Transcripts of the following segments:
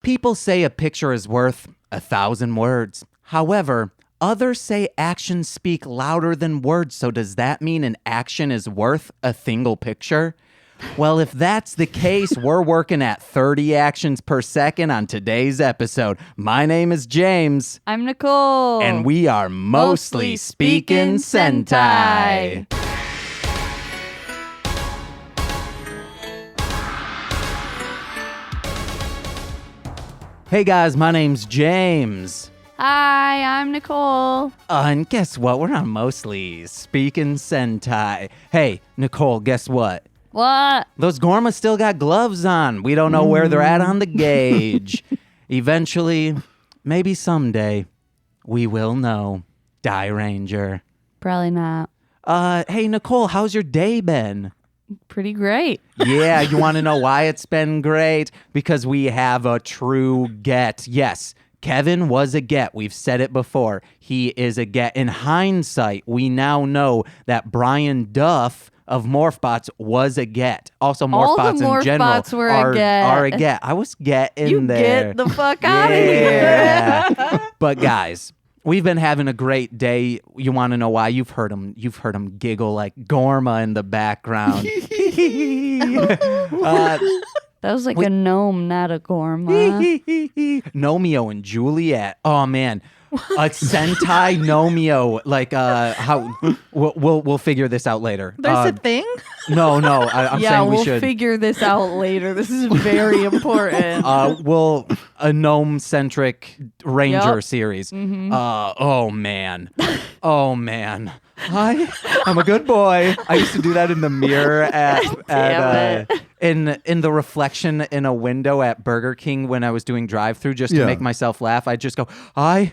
People say a picture is worth 1,000 words. However, others say actions speak louder than words. So does that mean an action is worth a single picture? Well, if that's the case, we're working at 30 actions per second on today's episode. My name is James. I'm Nicole. And we are Mostly Speakin Sentai. Hey guys, my name's James. Hi, I'm Nicole. And guess what? We're on Mostly Speakin Sentai. Hey, Nicole, guess what? What? Those Gormas still got gloves on. We don't know where they're at on the gauge. Eventually, maybe someday, we will know. Dairanger. Probably not. Hey, Nicole, how's your day been? Pretty great. Yeah, you want to know why it's been great? Because we have a true get. Yes, Kevin was a get. We've said it before. He is a get. In hindsight, we now know that Brian Duff of Morphbots was a get. Also, Morphbots in general were are a get. a get. I was getting there. Get the fuck out of here. But guys, we've been having a great day. You want to know why? You've heard him giggle like Gorma in the background. That was like a gnome, not a Gorma. Nomeo and Juliet. Oh man, a Sentai Nomeo. Like how we'll figure this out later. There's a thing? No. I'm saying we we'll should figure this out later. This is very important. We'll a gnome centric Ranger series. Mm-hmm. Oh man. I'm a good boy. I used to do that in the mirror in the reflection in a window at Burger King when I was doing drive-thru just to make myself laugh. I'd just go, I'm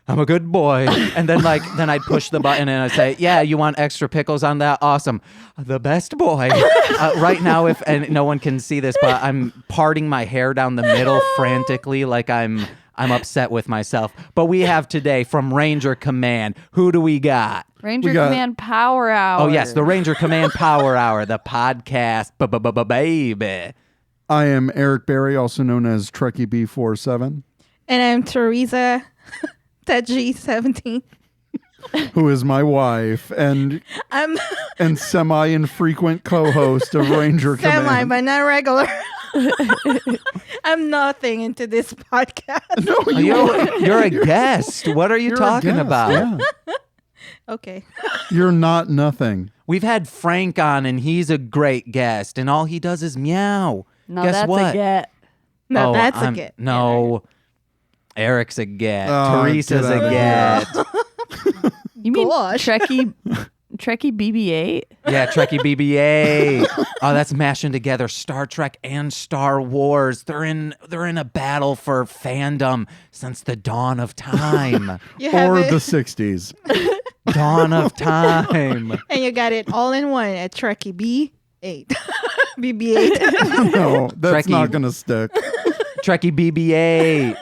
a good boy. And then I'd push the button and I'd say, yeah, you want extra pickles on that? Awesome. The best boy. Right now, and no one can see this, but I'm parting my hair down the middle frantically like I'm upset with myself. But we have today from Ranger Command. Who do we got? Ranger Command Power Hour. Oh, yes, the Ranger Command Power Hour, the podcast, baby. I am Eric Berry, also known as Trekkie B47. And I'm Theresa, G17. Who is my wife and semi-infrequent co-host of Ranger Command. Semi, but not regular. I'm nothing into this podcast. No, you're a guest. What are you talking about? Yeah. Okay. You're not nothing. We've had Frank on, and he's a great guest, and all he does is meow. No, Guess that's what? a get. No, that's a get. No, Eric's a get. Oh, Teresa's a get. You mean Gosh. Trekkie BB-8? Yeah, Trekkie BB-8. Oh, that's mashing together Star Trek and Star Wars. They're in a battle for fandom since the dawn of time. Or the 60s. Dawn of time. And you got it all in one at Trekkie B8. BB8. No, that's Trekkie. not going to stick. Trekkie BB-8.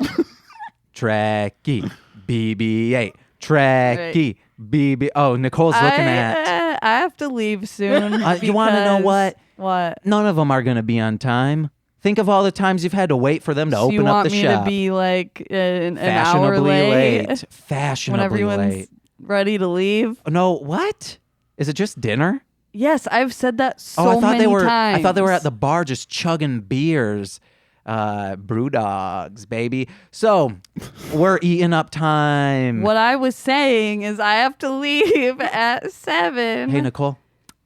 Trekkie BB-8. Trekkie BB. Oh, Nicole's looking at. I have to leave soon. You want to know what? What? None of them are going to be on time. Think of all the times you've had to wait for them to open up the shop. You want me to be like an hour Fashionably late? Fashionably when everyone's late. ready to leave? No, what? Is it just dinner? Yes, I've said that so I thought many they were. times. I thought they were at the bar just chugging beers. Brew dogs, baby. So we're eating up time. What I was saying is I have to leave at 7. Hey, Nicole.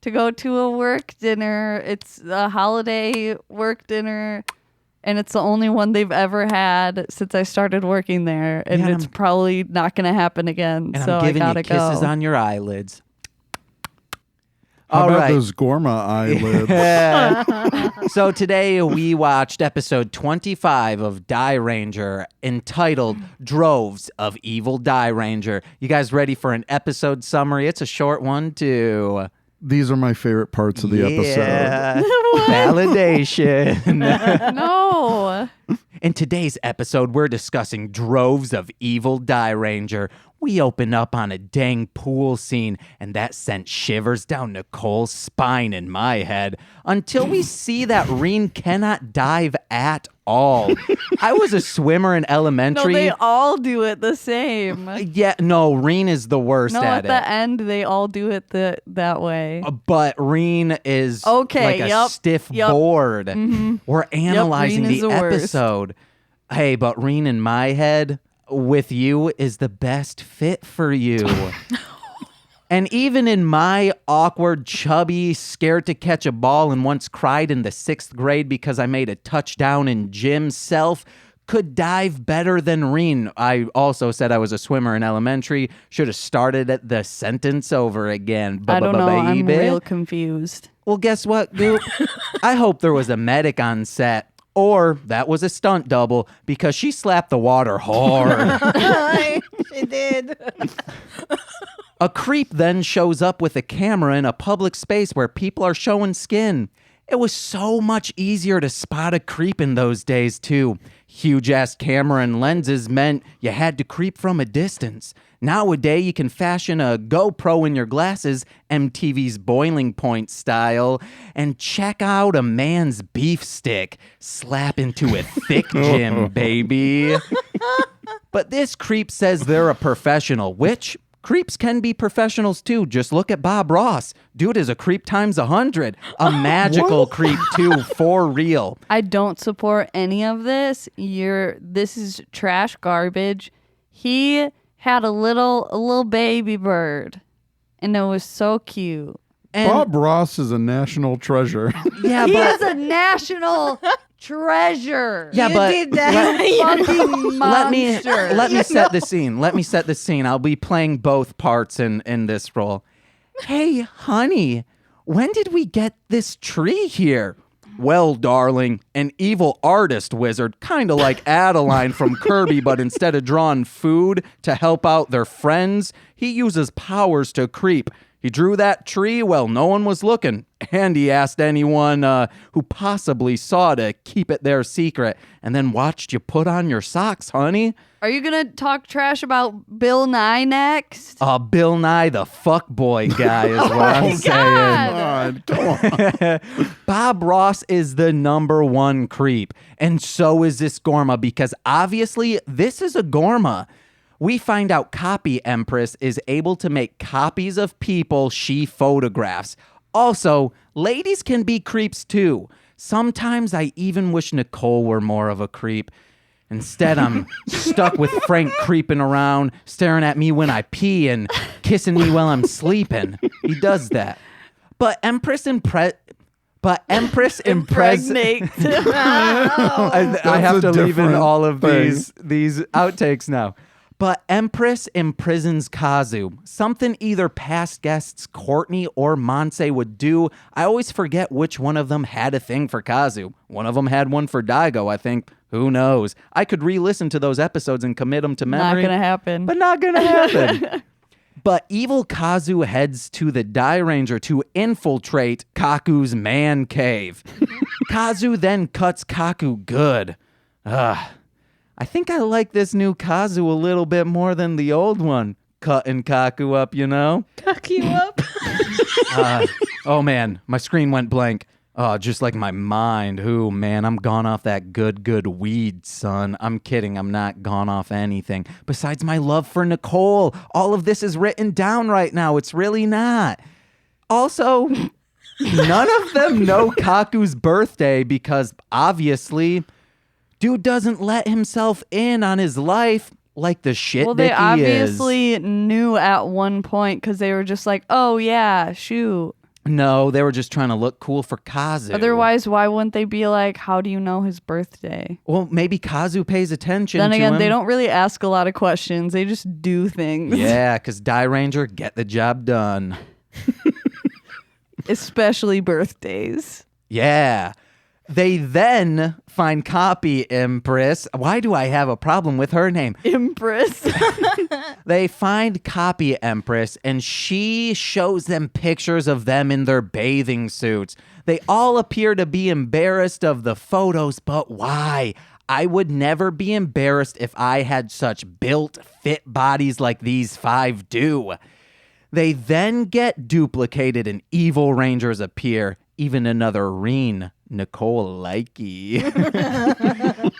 To go to a work dinner. It's a holiday work dinner, and it's the only one they've ever had since I started working there, and Yeah, it's probably not going to happen again. And so I'm giving I gotta you kisses go. on your eyelids. How All about right. those Gorma eyelids? Yeah. So today we watched episode 25 of Dairanger entitled Droves of Evil Dairanger. You guys ready for an episode summary? It's a short one too. These are my favorite parts of the episode. Validation. No. In today's episode, we're discussing Droves of Evil Dairanger. We open up on a dang pool scene, and that sent shivers down Nicole's spine in my head until we see that Reen cannot dive at all. I was a swimmer in No, elementary. they all do it the same. Yeah, no, Reen is the worst No, at at the end, they all do it that way. But Reen is Okay, like a stiff board. We're analyzing Reen is the the worst. episode. Hey, but Reen in my head with you is the best fit for you. And even in my awkward, chubby, scared to catch a ball and once cried in the 6th grade because I made a touchdown in gym self, could dive better than Reen. I also said I was a swimmer in elementary. Should have started at the sentence over again. I don't know. I'm real confused. Well, guess what, Goop? I hope there was a medic on set. Or that was a stunt double because she slapped the water hard. She did. A creep then shows up with a camera in a public space where people are showing skin. It was so much easier to spot a creep in those days, too. Huge-ass camera and lenses meant you had to creep from a distance. Nowadays, you can fashion a GoPro in your glasses, MTV's Boiling Point style, and check out a man's beef stick. Slap into a thick gym, baby. But this creep says they're a professional, which creeps can be professionals too. Just look at Bob Ross. Dude is a creep times 100. A magical creep too, for real. I don't support any of this. This is trash garbage. He had a little baby bird, and it was so cute. And Bob Ross is a national treasure. yeah, He but is a national treasure. yeah, You but did that. Fucking monster. let me set the scene. Let me set the scene. I'll be playing both parts in this role. Hey, honey, when did we get this tree here? Well, darling, an evil artist wizard, kind of like Adeline from Kirby, but instead of drawing food to help out their friends, he uses powers to creep. He drew that tree while no one was looking, and he asked anyone who possibly saw to keep it their secret, and then watched you put on your socks, honey. Are you going to talk trash about Bill Nye next? Bill Nye, the fuckboy guy is what I'm saying. God. God, come on. Bob Ross is the #1 creep, and so is this Gorma, because obviously this is a Gorma. We find out Copy Empress is able to make copies of people she photographs. Also, ladies can be creeps too. Sometimes I even wish Nicole were more of a creep. Instead, I'm stuck with Frank creeping around, staring at me when I pee and kissing me while I'm sleeping. He does that. But Empress Impregnate. I have to leave in all of these outtakes now. But Empress imprisons Kazu, something either past guests Courtney or Monse would do. I always forget which one of them had a thing for Kazu. One of them had one for Daigo, I think. Who knows? I could re-listen to those episodes and commit them to memory. Not going to happen. But not gonna happen. But evil Kazu heads to the Dairanger to infiltrate Kaku's man cave. Kazu then cuts Kaku good. I think I like this new Kazu a little bit more than the old one. Cutting Kaku up, you know? Cock you up. Oh man, my screen went blank. Oh, just like my mind. Ooh, man, I'm gone off that good weed, son. I'm kidding. I'm not gone off anything. Besides my love for Nicole, all of this is written down right now. It's really not. Also, none of them know Kaku's birthday because obviously, dude doesn't let himself in on his life like the shit well, that they he obviously knew at one point because they were just like, oh, yeah, shoot. No, they were just trying to look cool for Kazu. Otherwise, why wouldn't they be like, how do you know his birthday? Well, maybe Kazu pays attention Then to again, him. they don't really ask a lot of questions. They just do things. Yeah, because Dairanger get the job done. Especially birthdays. Yeah. They then find Copy Empress. Why do I have a problem with her name? Empress. They find Copy Empress, and she shows them pictures of them in their bathing suits. They all appear to be embarrassed of the photos, but why? I would never be embarrassed if I had such built, fit bodies like these 5 do. They then get duplicated and evil rangers appear. Even another Reen, Nicole likey.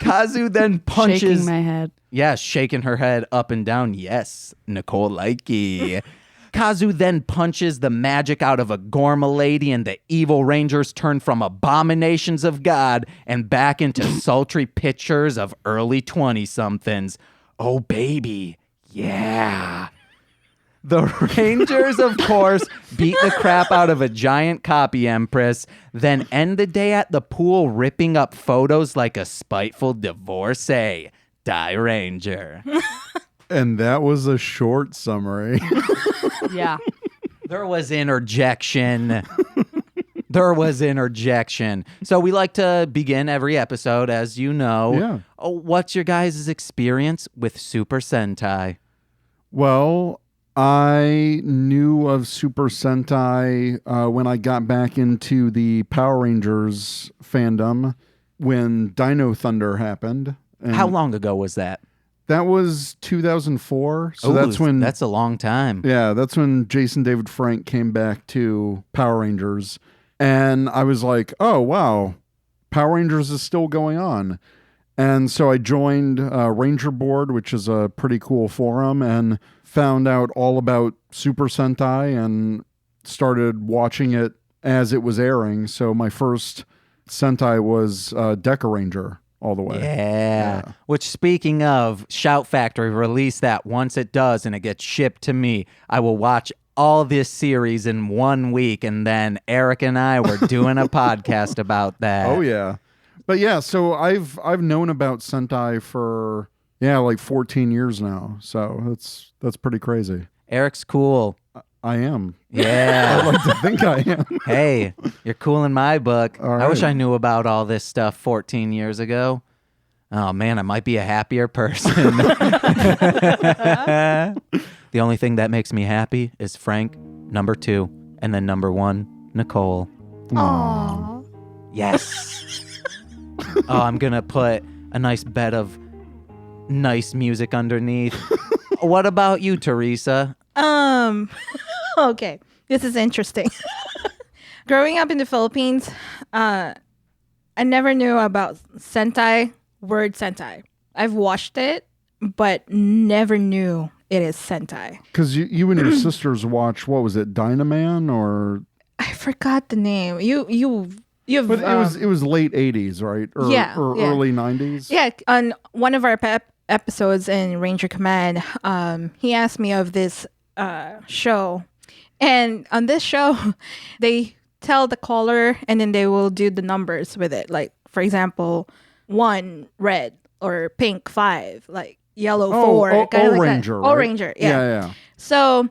Kazu then punches. Shaking my head. Yes, shaking her head up and down. Yes, Nicole likey. Kazu then punches the magic out of a Gorma lady, and the evil rangers turn from abominations of God and back into sultry pictures of early 20-somethings. Oh, baby. Yeah. The Rangers, of course, beat the crap out of a giant copy empress, then end the day at the pool ripping up photos like a spiteful divorcee. Dairanger. And that was a short summary. Yeah. There was interjection. So we like to begin every episode, as you know. Yeah. Oh, what's your guys' experience with Super Sentai? Well, I knew of Super Sentai when I got back into the Power Rangers fandom when Dino Thunder happened. And How long ago was that? that was 2004. So Ooh, that's when That's a long time. Yeah, that's when Jason David Frank came back to Power Rangers. And I was like, oh, wow, Power Rangers is still going on. And so I joined Ranger Board, which is a pretty cool forum, and found out all about Super Sentai and started watching it as it was airing. So my first Sentai was Dairanger all the way. Yeah. Which, speaking of, Shout Factory, release that once it does and it gets shipped to me. I will watch all this series in 1 week, and then Eric and I were doing a podcast about that. Oh, yeah. But yeah, so I've known about Sentai for like 14 years now. So that's pretty crazy. Eric's cool. I am. Yeah. I'd like to think I am. Hey, you're cool in my book. All I wish right. I knew about all this stuff 14 years ago. Oh man, I might be a happier person. The only thing that makes me happy is Frank, number 2, and then number 1, Nicole. Aww. Yes. Oh, I'm going to put a nice bed of nice music underneath. What about you, Teresa? Okay. This is interesting. Growing up in the Philippines, I never knew about word Sentai. I've watched it, but never knew it is Sentai. Because you and your sisters watch, what was it, Dynaman or? I forgot the name. You've But it was late 80s, right? Or early 90s? Yeah, on one of our episodes in Ranger Command, he asked me of this show. And on this show, they tell the caller and then they will do the numbers with it. Like, for example, 1, red, or pink, 5, like yellow, 4. Kind of like Ranger, that. right? Ranger, yeah. Yeah. So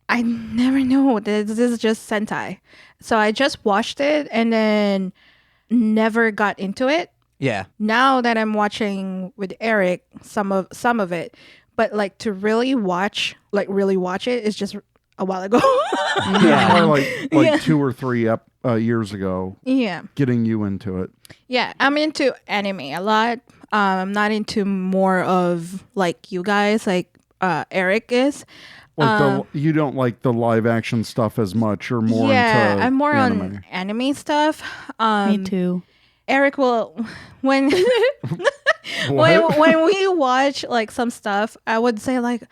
I never knew this is just Sentai. So I just watched it and then never got into it. Yeah. Now that I'm watching with Eric some of it, but like to really watch it is just a while ago. Yeah. Probably like 2 or 3 years ago. Yeah. Getting you into it. Yeah, I'm into anime a lot. I'm not into more of like you guys, like Eric is. Like you don't like the live action stuff as much, or more into I'm more anime. on anime stuff. Me too. Eric will when when we watch like some stuff, I would say like,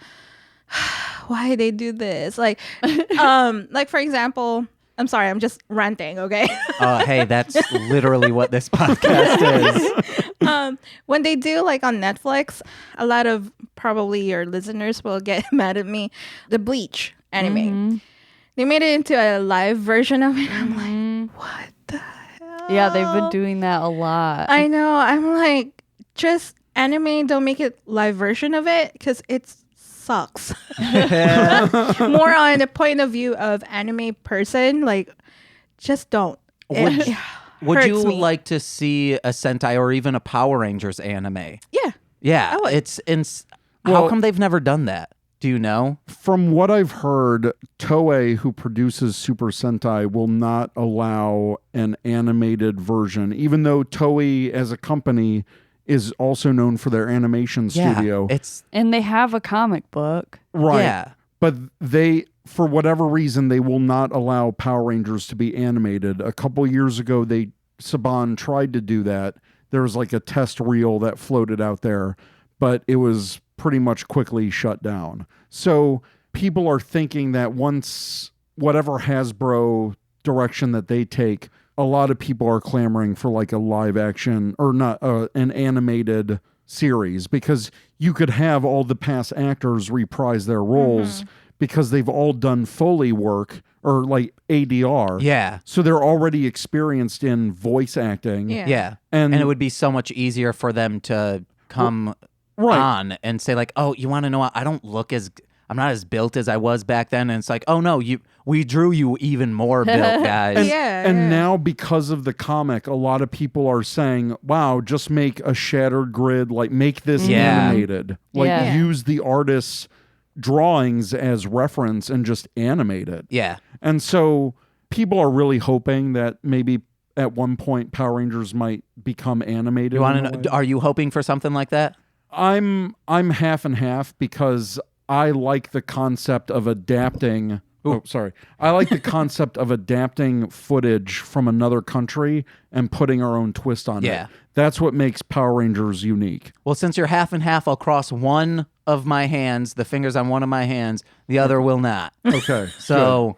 why they do this? Like for example, I'm sorry, I'm just ranting, okay? Hey, that's literally what this podcast is. When they do like on Netflix, a lot of probably your listeners will get mad at me. The Bleach anime. Mm-hmm. They made it into a live version of it. I'm like, what the hell? Yeah, they've been doing that a lot. I know. I'm like, just anime, don't make it live version of it because it sucks. More on the point of view of anime person, like, just don't. Would you me. like to see a Sentai or even a Power Rangers anime? Yeah. Yeah, I would. how Well- come they've never done that? Do you know? From what I've heard, Toei, who produces Super Sentai, will not allow an animated version, even though Toei as a company is also known for their animation studio. And they have a comic book. Right. Yeah. But they, for whatever reason, they will not allow Power Rangers to be animated. A couple years ago, Saban tried to do that. There was like a test reel that floated out there, but it was pretty much quickly shut down. So people are thinking that once whatever Hasbro direction that they take, a lot of people are clamoring for like a live action or not an animated series, because you could have all the past actors reprise their roles because they've all done Foley work or like ADR. Yeah. So they're already experienced in voice acting. Yeah. And it would be so much easier for them to come on and say like, oh, you want to know what? I'm not as built as I was back then. And it's like, oh no, we drew you even more built, guys. And now because of the comic, a lot of people are saying, wow, just make a shattered grid, like make this animated. Like use the artist's drawings as reference and just animate it. Yeah. And so people are really hoping that maybe at one point Power Rangers might become animated. You want to know, are you hoping for something like that? I'm half and half, because I like the concept of adapting. I like the concept of adapting footage from another country and putting our own twist on it. That's what makes Power Rangers unique. Well, since you're half and half, I'll cross one of my hands, the fingers on one of my hands, the other will not. Okay. So,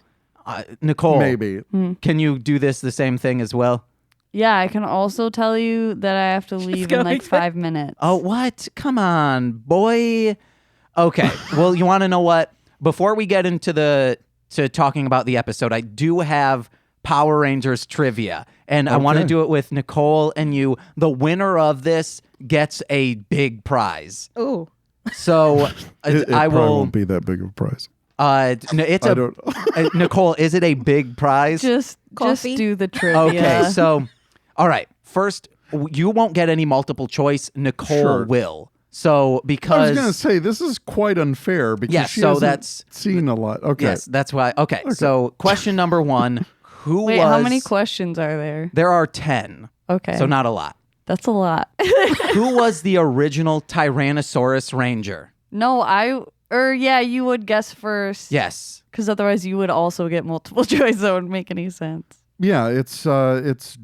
Nicole, maybe. Can you do the same thing as well? Yeah, I can also tell you that I have to leave in like 5 minutes. Oh, what? Come on, boy. Okay. Well, you want to know what? Before we get into talking about the episode, I do have Power Rangers trivia, and I want to do it with Nicole and you. The winner of this gets a big prize. Ooh. So I won't be that big of a prize. Nicole, is it a big prize? Just do the trivia. Okay, so all right. First, you won't get any multiple choice. Nicole will. So because I was going to say this is quite unfair because she hasn't seen a lot. Okay. Yes, that's why. Okay. So question number 1, how many questions are there? There are 10. Okay. So not a lot. That's a lot. Who was the original Tyrannosaurus Ranger? No, you would guess first. Yes. Because otherwise you would also get multiple choice. That wouldn't make any sense. Yeah, it's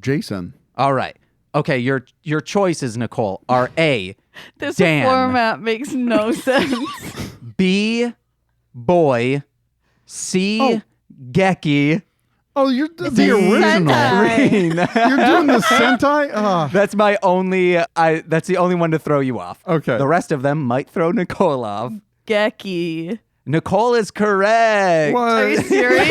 Jason. All right. Okay, your choices, Nicole, are A, This Dan. format makes no sense. B, Boy, C, Geki. Oh, you're the original. Green. You're doing the Sentai? That's my only. That's the only one to throw you off. Okay. The rest of them might throw Nicole off. Geki. Nicole is correct. What? Are you serious?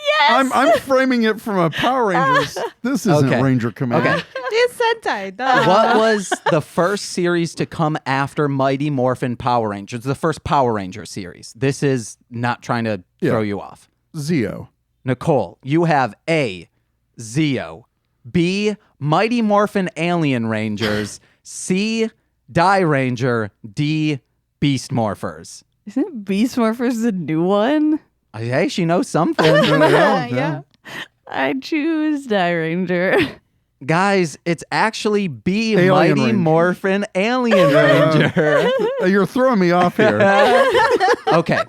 Yes. I'm framing it from a Power Rangers. This isn't Ranger Command. Okay. It's Sentai. Duh. What was the first series to come after Mighty Morphin Power Rangers? The first Power Ranger series. This is not trying to throw you off. Zeo. Nicole, you have A, Zeo, B, Mighty Morphin Alien Rangers, C, Dairanger, D, Beast Morphers. Isn't Beast Morphers the new one? Hey, she knows something. Yeah. I choose Dairanger. Guys, it's actually B, Alien Mighty Ranger. Morphin Alien Ranger. You're throwing me off here. Okay.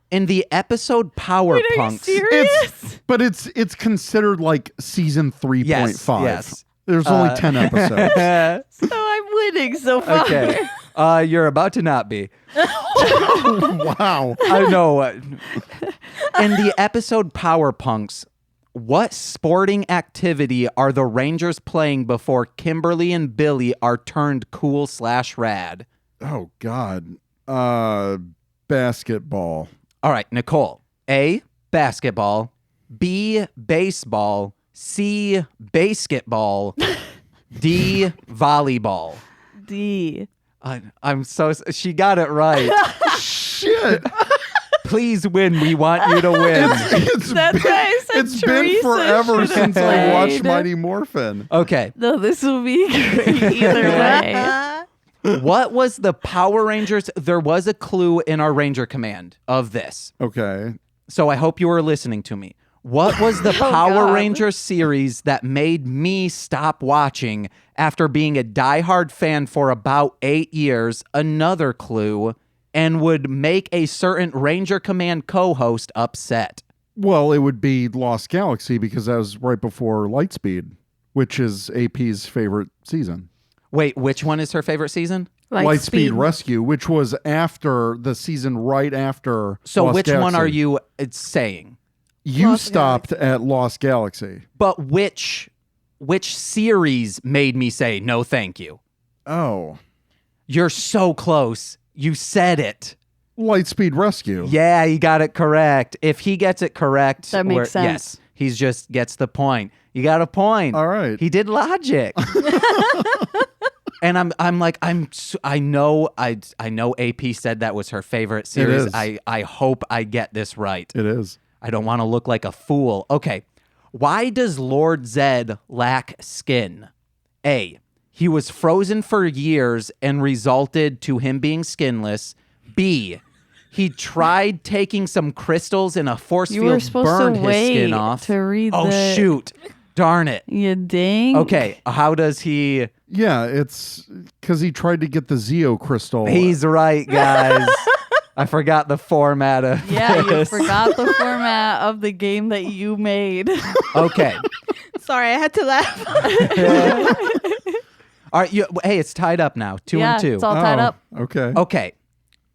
In the episode Power Wait, are you Punks. serious? But it's considered like season 3.5. Yes. There's only 10 episodes. So I'm winning so far. Okay. You're about to not be. Wow. I know. In the episode Power Punks, what sporting activity are the Rangers playing before Kimberly and Billy are turned cool/rad? Oh, God. Basketball. All right, Nicole. A, basketball. B, baseball. C, basketball. D, volleyball. D. I'm so... She got it right. Shit. Please win. We want you to win. That's why I said It's been Teresa forever should since have I watched played. Mighty Morphin. Okay. No, this will be great either way. What was the Power Rangers? There was a clue in our Ranger Command of this. Okay. So I hope you were listening to me. What was the Oh, Power God. Ranger series that made me stop watching after being a diehard fan for about 8 years? Another clue. And would make a certain Ranger Command co-host upset. Well, it would be Lost Galaxy because that was right before Lightspeed, which is AP's favorite season. Wait, which one is her favorite season? Lightspeed Rescue, which was after the season right after So Lost which Galaxy. one are you saying? You Lost stopped at Lost Galaxy. But which series made me say no thank you? Oh. You're so close. You said it. Lightspeed Rescue. Yeah, he got it correct. If he gets it correct, That makes sense. Yes, he's just gets the point. You got a point. All right. He did logic. And I know AP said that was her favorite series. is. I hope I get this right. It is. I don't want to look like a fool. Okay. Why does Lord Zed lack skin? A. He was frozen for years and resulted to him being skinless. B. He tried taking some crystals in a force You were field, supposed burned to his wait skin off. to read oh, the... shoot. Darn it. You ding. Okay. How does he... Yeah, it's because he tried to get the Zeo crystal. He's right, guys. I forgot the format of Yeah, you this. forgot the format of the game that you made. Okay. Sorry, I had to laugh. All right. Hey, it's tied up now. 2 yeah, and 2. it's all tied up. Okay. Okay.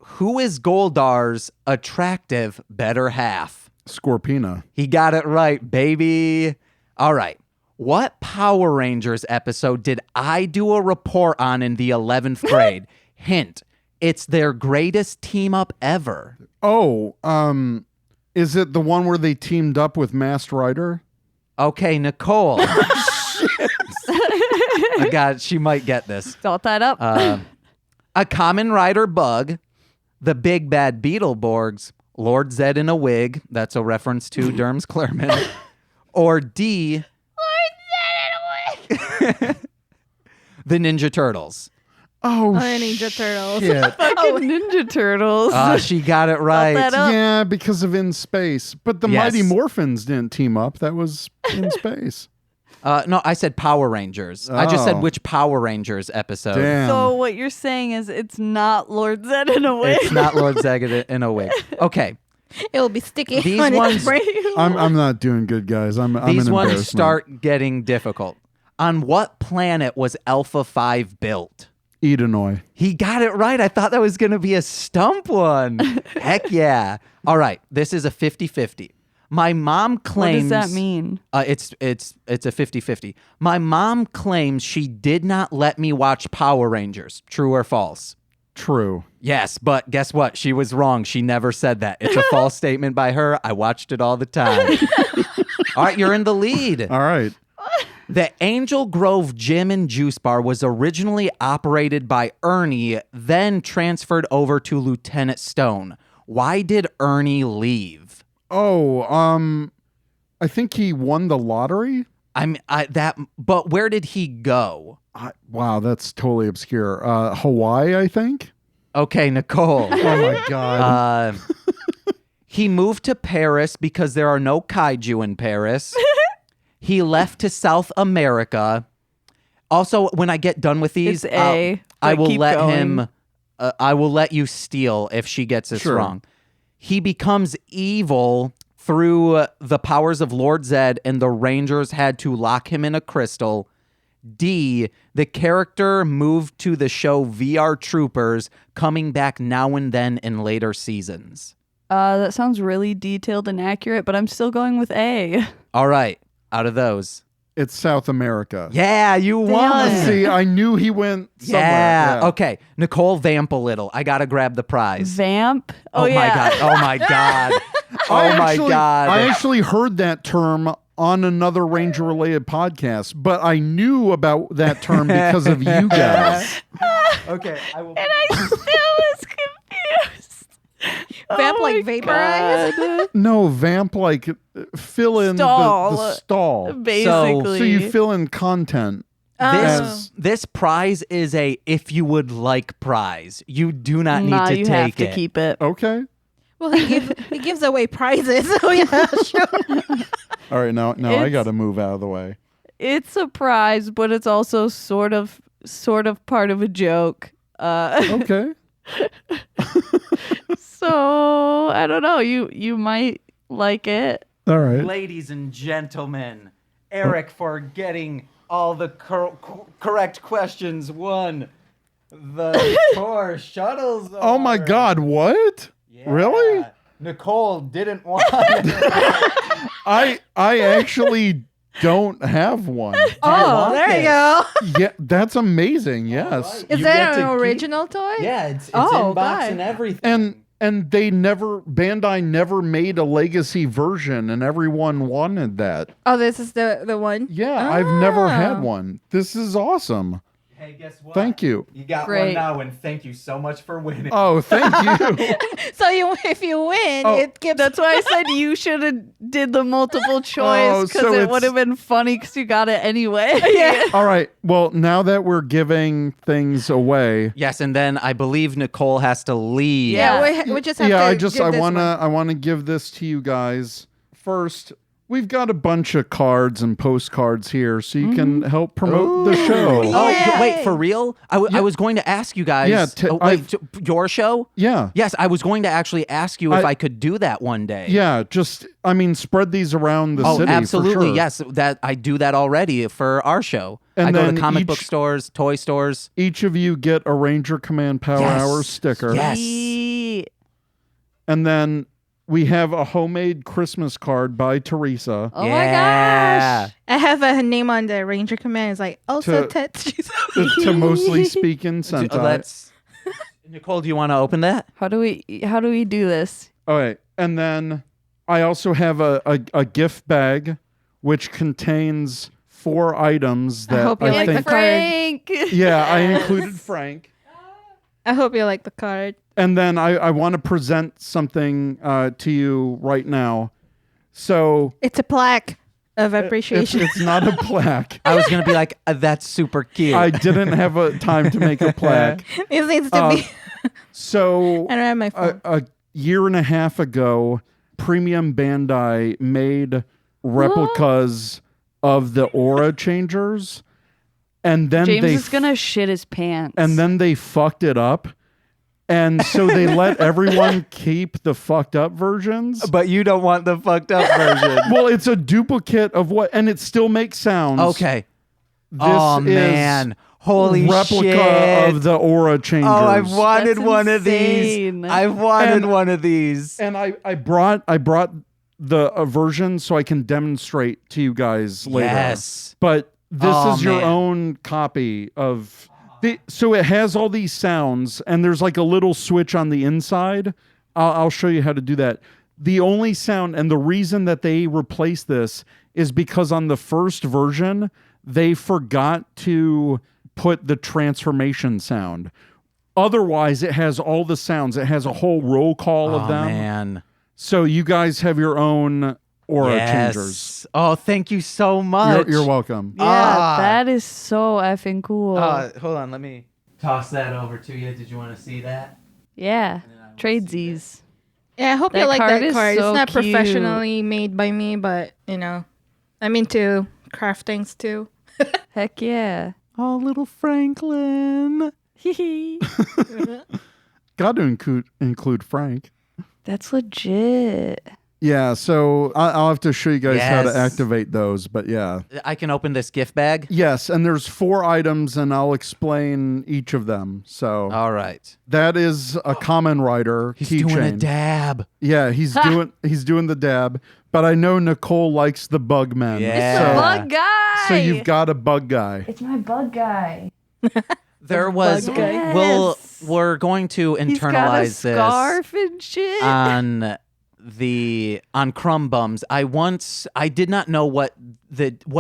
Who is Goldar's attractive better half? Scorpina. He got it right, baby. All right. What Power Rangers episode did I do a report on in the 11th grade? Hint. It's their greatest team up ever. Oh, is it the one where they teamed up with Masked Rider? Okay, Nicole. I got she might get this. It's all tied up. A Common Rider bug, the Big Bad Beetleborgs, Lord Zed in a wig. That's a reference to Derms Clerman. Or D. Lord Zed in a wig. The Ninja Turtles. Oh, Ninja Turtles. shit. Fucking Ninja Turtles. She got it right. that up. Yeah, because of In Space. But the Yes. Mighty Morphins didn't team up. That was In Space. No, I said Power Rangers. I just said Oh. which Power Rangers episode. Damn. So what you're saying is it's not Lord Zed in a way. It's not Lord Zed in a wig. Okay. It will be sticky. These on his ones- brain. I'm not doing good, guys. I'm These an ones embarrassment. start getting difficult. On what planet was Alpha 5 built? Edenoi. He got it right. I thought that was going to be a stump one. Heck yeah. All right. This is a 50-50. My mom What claims... does that mean? It's a 50-50. My mom claims she did not let me watch Power Rangers. True or false? True. Yes, but guess what? She was wrong. She never said that. It's a false statement by her. I watched it all the time. All right, you're in the lead. All right. The Angel Grove Gym and Juice Bar was originally operated by Ernie, then transferred over to Lieutenant Stone. Why did Ernie leave? Oh, I think he won the lottery. But where did he go? Wow, that's totally obscure. Hawaii, I think. Okay, Nicole. Oh my god. He moved to Paris because there are no kaiju in Paris. He left to South America. Also, when I get done with these, It's A, I but will keep let going. him. I will let you steal if she gets this Sure. wrong. He becomes evil through the powers of Lord Zed, and the Rangers had to lock him in a crystal. D. The character moved to the show VR Troopers, coming back now and then in later seasons. That sounds really detailed and accurate, but I'm still going with A. All right, out of those. It's South America. Yeah, you won. See, I knew he went somewhere. Yeah. Okay. Nicole, vamp a little. I got to grab the prize. Vamp? Oh, yeah. my God. Oh, my God. I actually heard that term on another Ranger-related podcast, but I knew about that term because of you guys. Okay. I will. And I still was confused. Vamp Oh like my vaporize? God. No, vamp like fill in Stall. the stall. Basically. So you fill in content. This prize is a if you would like prize. You do not need to you take have to it. keep it. Okay. Well, he gives away prizes. So yeah, sure. All right, now I got to move out of the way. It's a prize, but it's also sort of part of a joke. Okay. So I don't know. You might like it. All right. Ladies and gentlemen, Eric, for getting all the correct questions, won the tour shuttles. Oh my award. God! What? Yeah. Really? Nicole didn't want. I actually don't have one. Oh, there you go. Yeah, that's amazing. Yes. Is You that get an to keep- original toy? Yeah, it's Oh, in box God. and everything. And Bandai never made a legacy version, and everyone wanted that. Oh, this is the one. Yeah, I've never Ah. had one. This is awesome. Hey, guess what? Thank you. You got Great. one now, and thank you so much for winning. Oh, thank you. So if you win, Oh. it gives. That's why I said you should have did the multiple choice because so it it's- would have been funny because you got it anyway. Yeah. All right. Well, now that we're giving things away, Yes, and then I believe Nicole has to leave. Yeah. We just have yeah, to. I give this one. wanna give this to you guys first. We've got a bunch of cards and postcards here, so you can help promote the show. Yeah. Oh, wait, for real? I was going to ask you guys. Yeah, your show? Yeah. Yes, I was going to actually ask you if I- I could do that one day. Yeah, spread these around the Oh, city. absolutely. For sure. Yes, that I do that already for our show. And I go then to comic book each- stores, toy stores. Each of you get a Ranger Command Power Yes. Hour sticker. Yes. Sweet. And then we have a homemade Christmas card by Teresa. Oh my Yeah. gosh. I have a name on the Ranger Command. It's like also To- Tetsu's. to Mostly Speakin Sentai. Let's. Nicole, do you want to open that? How do we do this? All right. And then I also have a gift bag which contains 4 items that hope you I like think the card. Frank. Yeah, I included Frank. I hope you like the card. And then I want to present something to you right now. So It's a plaque of it's, appreciation. it's not a plaque. I was going to be like, that's super cute. I didn't have a time to make a plaque. It needs to be. So I don't have my phone. a year and a half ago, Premium Bandai made replicas of the aura changers, and then James they is gonna shit his pants. and then they fucked it up, and so they let everyone keep the fucked up versions. But you don't want the fucked up version. Well, it's a duplicate of what, and it still makes sounds. Okay. This Oh, is man. Holy replica shit. of the aura changers. Oh, I've wanted That's one of these. insane. I've wanted And- one of these. And I brought the version so I can demonstrate to you guys later. Yes. But this Oh, is your man. own copy of so it has all these sounds, and there's like a little switch on the inside. I'll show you how to do that. The only sound, and the reason that they replaced this is because on the first version they forgot to put the transformation sound. Otherwise, it has all the sounds. It has a whole roll call of them. Man. So you guys have your own aura Yes. changers. Oh, thank you so much. You're welcome. yeah, Ah. that is so effing cool. Hold on, let me toss that over to you. Did you want to see that? yeah, tradesies. Yeah, I hope you That like card that is card. so It's not cute. professionally made by me, but I'm into craft things too. Heck yeah. Oh, little Franklin. Got to include Frank. That's legit. Yeah, so I'll have to show you guys how to Yes. activate those, but yeah. I can open this gift bag. Yes, and there's 4 items, and I'll explain each of them. So All right. that is a Common Rider He's doing a keychain. dab. Yeah, he's doing the dab, but I know Nicole likes the bug men. Yeah. The So, bug guy. so you've got a bug guy. It's my bug guy. There was. bug guy. We're going to He's got a internalize scarf and shit. this on Crumb Bums. I did not know what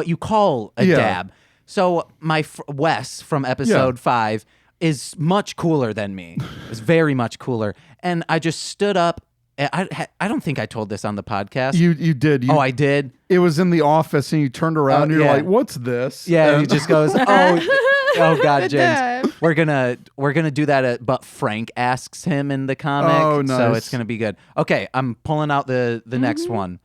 you call a Yeah. dab. So my Wes from episode 5 is much cooler than me. It's very much cooler, and I just stood up. I don't think I told this on the podcast. You did. I did. It was in the office, and you turned around, and you're yeah. like, "What's this?" Yeah, And- he just goes, "Oh, Oh God, Good James. time. We're gonna do that. But Frank asks him in the comic, Oh, nice. so it's gonna be good. Okay, I'm pulling out the next one.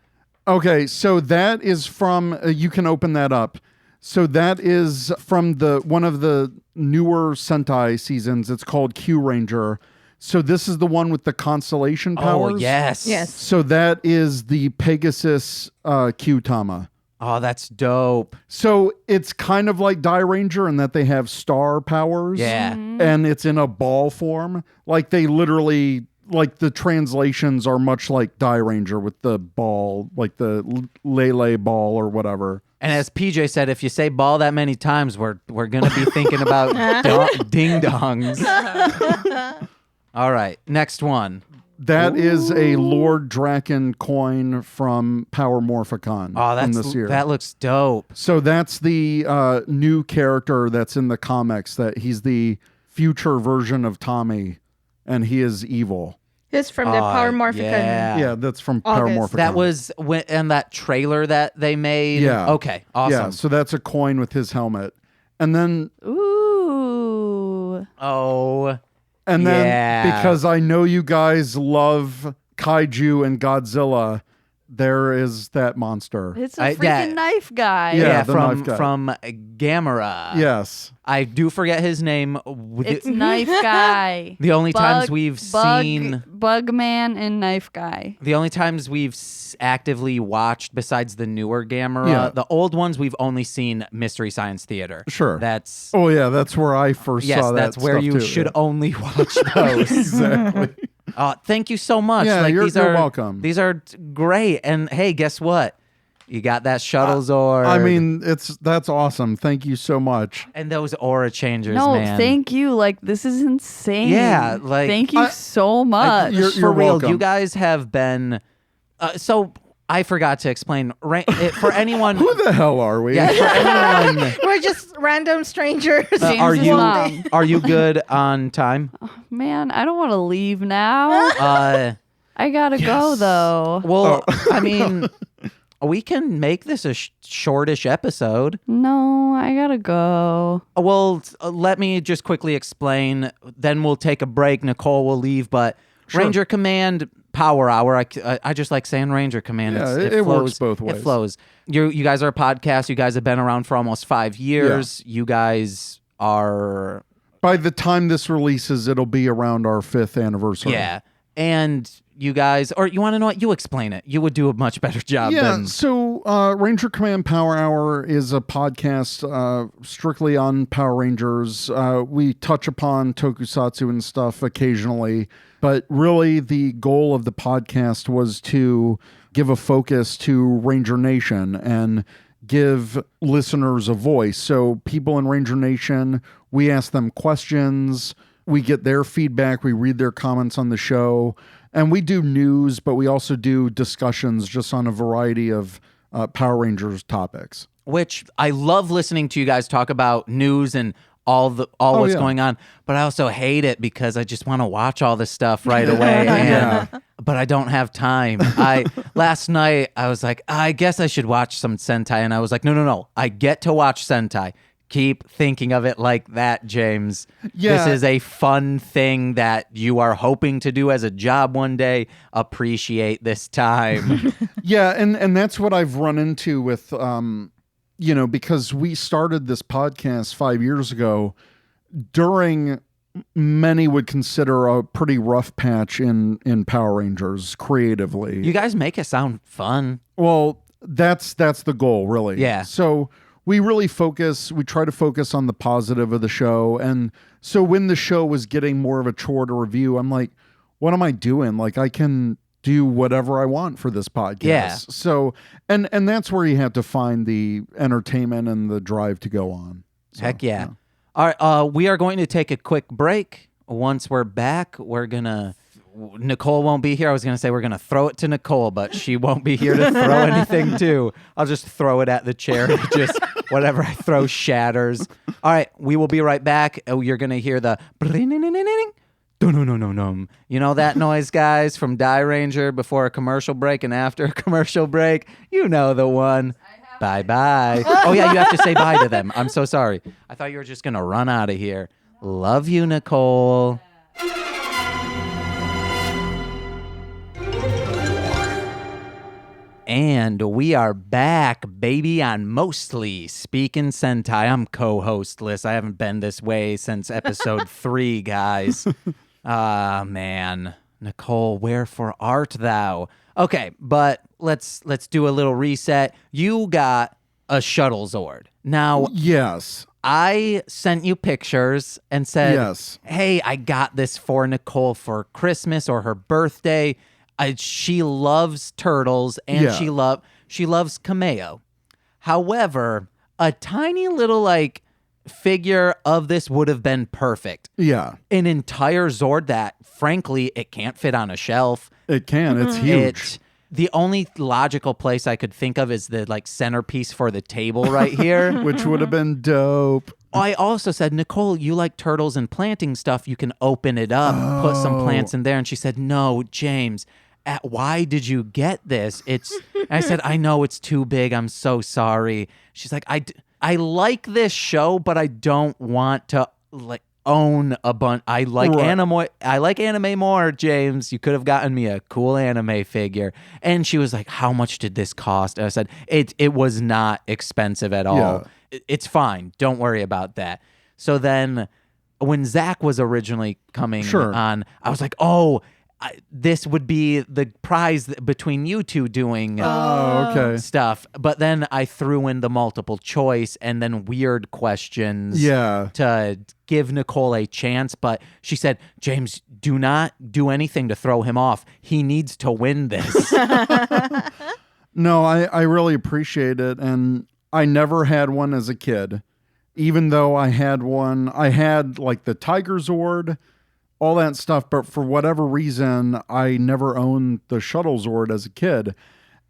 Okay, so that is from. You can open that up. So that is from one of the newer Sentai seasons. It's called Q Ranger. So this is the one with the constellation powers. Oh yes, Yes. So that is the Pegasus Q Tama. Oh, that's dope. So it's kind of like Dairanger in that they have star powers. Yeah. And it's in a ball form. Like they literally, like the translations are much like Dairanger with the ball, like the Lele ball or whatever. And as PJ said, if you say ball that many times, we're gonna be thinking about ding dongs. All right, next one. That is a Lord Draken coin from Power Morphicon from this year. That looks dope. So that's the new character that's in the comics. That he's the future version of Tommy, and he is evil. This from the Power Morphicon. Yeah, that's from Power August. Morphicon. That was in that trailer that they made. Yeah. Okay. Awesome. Yeah, so that's a coin with his helmet. And then Ooh. Oh. and then Yeah. because I know you guys love kaiju and Godzilla, there is that monster. It's a I- freaking yeah. knife guy. Yeah. Yeah, the from knife guy. from Gamera. Yes. I do forget his name. It's knife guy. The only times we've seen Bugman and knife guy. the only times we've actively watched besides the newer Gamera, Yeah. the old ones we've only seen Mystery Science Theater. Sure. That's Oh yeah, that's where I first yes, saw that. that's where stuff you too, should yeah. only watch those. Exactly. Thank you so much. Yeah, like you're you're welcome. These are great. And hey, guess what? You got that shuttle Zord. I mean, that's awesome. Thank you so much. and those aura changers, No, man. thank you. Like, this is insane. Yeah, like, thank you so much. You're For real, welcome. you guys have been. So I forgot to explain for anyone. Who the hell are we? Yeah, for anyone. We're just random strangers. Are James's you mom. are you good on time? Man, I don't want to leave now. I gotta go though. Well, I mean, we can make this a shortish episode. No, I gotta go. Well, let me just quickly explain. Then we'll take a break. Nicole will leave, but Ranger Command Power Hour. I just like saying Ranger Command. Yeah, it it flows, works both ways. It flows. You guys are a podcast. You guys have been around for almost 5 years. You guys are By the time this releases, it'll be around our 5th anniversary. yeah. And you guys, or you want to know what? You explain it. You would do a much better job Yeah, than so Ranger Command Power Hour is a podcast strictly on Power Rangers. We touch upon tokusatsu and stuff occasionally, but really the goal of the podcast was to give a focus to Ranger Nation and give listeners a voice. So people in Ranger Nation, we ask them questions, we get their feedback, we read their comments on the show, and we do news, but we also do discussions just on a variety of Power Rangers topics. which I love listening to you guys talk about news and all what's yeah. going on, but I also hate it because I just want to watch all this stuff right away. But I don't have time. Last night I was like, I guess I should watch some Sentai, and I was like, no, I get to watch Sentai. Keep thinking of it like that, James. Yeah. This is a fun thing that you are hoping to do as a job one day. Appreciate this time. Yeah, and that's what I've run into with, because we started this podcast 5 years ago during many would consider a pretty rough patch in Power Rangers creatively. You guys make it sound fun. Well, that's the goal, really. Yeah. So we really try to focus on the positive of the show. And so when the show was getting more of a chore to review, I'm like, what am I doing? Like, I can do whatever I want for this podcast. Yeah. So, and that's where you have to find the entertainment and the drive to go on. So, Heck yeah. All right, we are going to take a quick break. Once we're back, Nicole won't be here. I was going to say we're going to throw it to Nicole, but she won't be here to throw anything to. I'll just throw it at the chair. Just whatever I throw shatters. All right, we will be right back. You're going to hear the dun-dun-dun-dun-dun. You know that noise, guys, from Dairanger before a commercial break and after a commercial break? You know the one. Bye-bye. Oh, yeah, you have to say bye to them. I'm so sorry. I thought you were just going to run out of here. Love you, Nicole. And we are back, baby, on Mostly Speakin Sentai. I'm co-hostless. I haven't been this way since episode 3, guys. Ah, man. Nicole, wherefore art thou? Okay, but let's do a little reset. You got a shuttle Zord. Now, yes. I sent you pictures and said, yes. Hey, I got this for Nicole for Christmas or her birthday. She loves turtles and she loves Kameo. However, a tiny little figure of this would have been perfect. Yeah. An entire Zord that, frankly, it can't fit on a shelf. It can. It's huge. The only logical place I could think of is the centerpiece for the table right here. Which would have been dope. I also said, Nicole, you like turtles and planting stuff. You can open it up, put some plants in there. And she said, no, James, why did you get this? I said, I know it's too big. I'm so sorry. She's like, I like this show, but I don't want to own a bunch. I like anime more, James. You could have gotten me a cool anime figure. And she was like, how much did this cost? And I said, it was not expensive at all. Yeah. It's fine. Don't worry about that. So then when Zach was originally coming on, I was like, this would be the prize between you two doing stuff. But then I threw in the multiple choice and then weird questions to give Nicole a chance. But she said, James, do not do anything to throw him off. He needs to win this. No, I really appreciate it. And I never had one as a kid. Even though I had one, I had the Tiger Zord, all that stuff, but for whatever reason, I never owned the Shuttle Zord as a kid.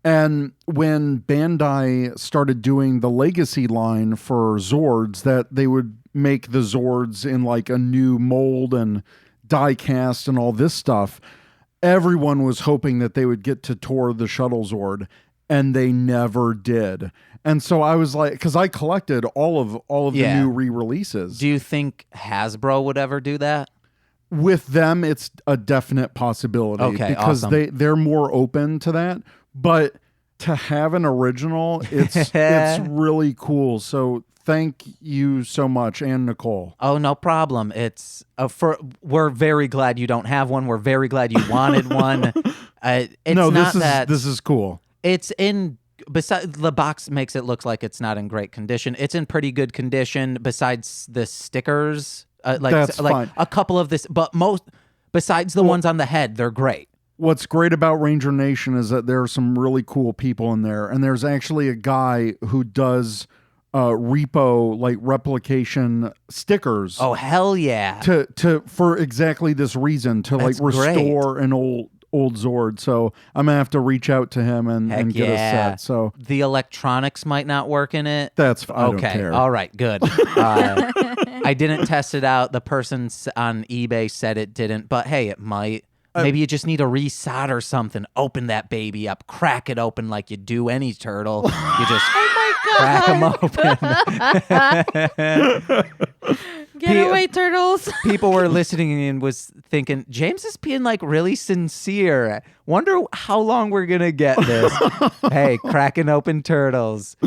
And when Bandai started doing the Legacy line for Zords, that they would make the Zords in a new mold and die cast and all this stuff, everyone was hoping that they would get to tour the Shuttle Zord, and they never did. And so I was like, because I collected all of the new re-releases. Do you think Hasbro would ever do that? With them, it's a definite possibility. Okay, because awesome. they're more open to that. But to have an original, it's really cool. So thank you so much, and Nicole. Oh, no problem. It's we're very glad you don't have one. We're very glad you wanted one. This is cool. It's in. Besides, the box makes it look like it's not in great condition. It's in pretty good condition. Besides the stickers. That's fine. A couple of this, but besides the ones on the head, they're great. What's great about Ranger Nation is that there are some really cool people in there, and there's actually a guy who does repo replication stickers. Oh, hell yeah! For exactly this reason, to restore an old Zord. So I'm gonna have to reach out to him and get a set. So the electronics might not work in it. That's I don't care. All right, good. I didn't test it out. The person on eBay said it didn't, but hey, it might. Maybe you just need to resolder something. Open that baby up, crack it open like you do any turtle. You just crack them open. Get away, turtles. People were listening and was thinking, James is being really sincere. Wonder how long we're gonna get this. Hey, cracking open turtles.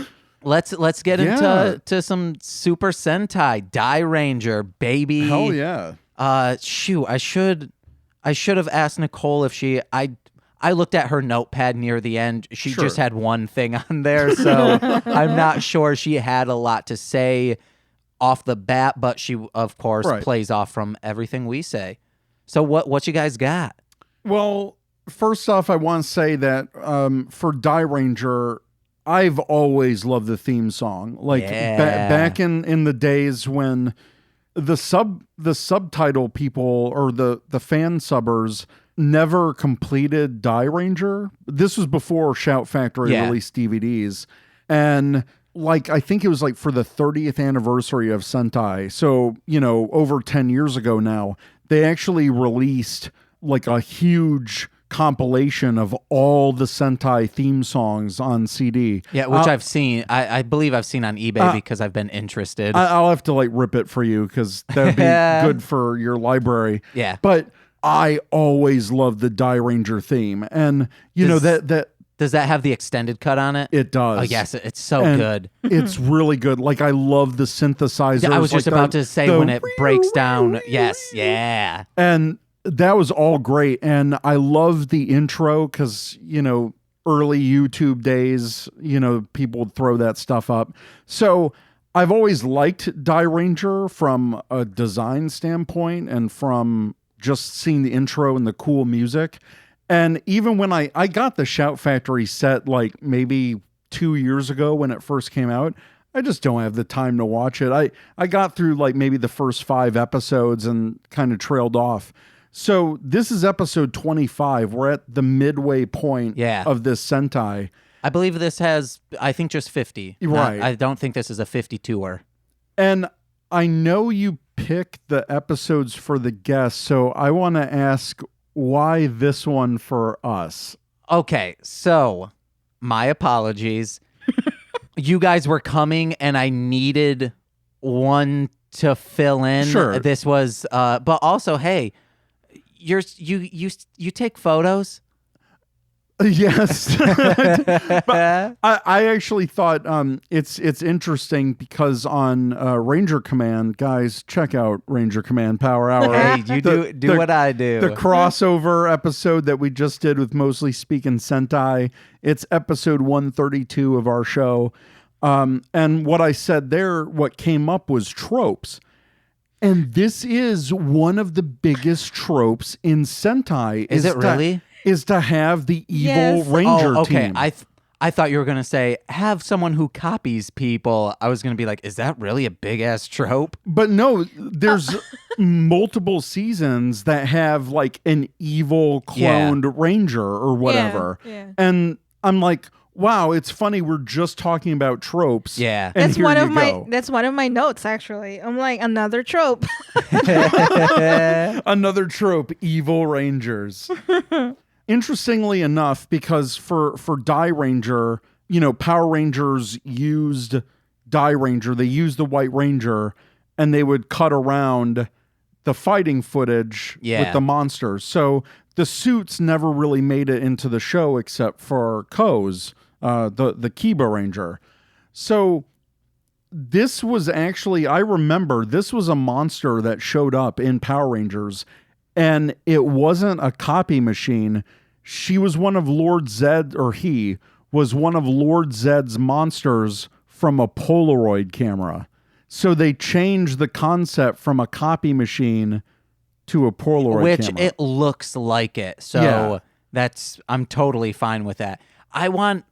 Let's get into some Super Sentai. Dairanger, baby. Hell yeah. Shoot, I should have asked Nicole if I looked at her notepad near the end. She just had one thing on there, so I'm not sure she had a lot to say off the bat, but she, of course, plays off from everything we say. So what you guys got? Well, first off, I want to say that for Dairanger, I've always loved the theme song. Back in the days when the subtitle people or the fan subbers never completed Dairanger. This was before Shout Factory released DVDs. And I think it was for the 30th anniversary of Sentai. So, over 10 years ago now, they actually released a huge compilation of all the Sentai theme songs on CD. Yeah, which I've seen. I believe I've seen on eBay because I've been interested. I'll have to like rip it for you because that would be good for your library. Yeah. But I always loved the Dairanger theme. And, you know, that does that have the extended cut on it? It does. Oh, yes. It's so good. It's really good. Like, I love the synthesizers. Yeah, I was just like about to say when it breaks down. Yes. Yeah. And that was all great. And I love the intro because, you know, early YouTube days, you know, people would throw that stuff up. So I've always liked Dairanger from a design standpoint and from just seeing the intro and the cool music. And even when I got the Shout Factory set like maybe 2 years ago when it first came out, I just don't have the time to watch it. I got through like maybe the first 5 episodes and kind of trailed off. So this is episode 25. We're at the midway point of this Sentai. I believe this has, I think, just 50. Right. I don't think this is a 52er. And I know you pick the episodes for the guests, so I want to ask why this one for us? Okay, so my apologies. You guys were coming and I needed one to fill in. Sure. This was but also, hey, you take photos? Yes. But I actually thought it's interesting because on Ranger Command, guys, check out Ranger Command Power Hour. Hey, you do what I do. The crossover episode that we just did with Mostly Speakin Sentai, it's episode 132 of our show. And what I said there, what came up was tropes. And this is one of the biggest tropes in Sentai. Is it really? Is to have the evil Ranger okay. team. I thought you were going to say, have someone who copies people. I was going to be like, is that really a big-ass trope? But no, there's multiple seasons that have like an evil cloned Ranger or whatever. Yeah. And I'm like, wow, it's funny. We're just talking about tropes. Yeah. And That's one of go. That's one of my notes, actually. I'm like, another trope. Another trope, evil Rangers. Interestingly enough, because for Dairanger, you know, Power Rangers used Dairanger, they used the White Ranger, and they would cut around the fighting footage with the monsters. So the suits never really made it into the show except for Ko's, the Kiba Ranger. So this was actually, I remember, this was a monster that showed up in Power Rangers, and it wasn't a copy machine. She was one of Lord Zed, or he was one of Lord Zed's monsters from a Polaroid camera. So they changed the concept from a copy machine to a Polaroid camera. Which it looks like it. So I'm totally fine with that. I want,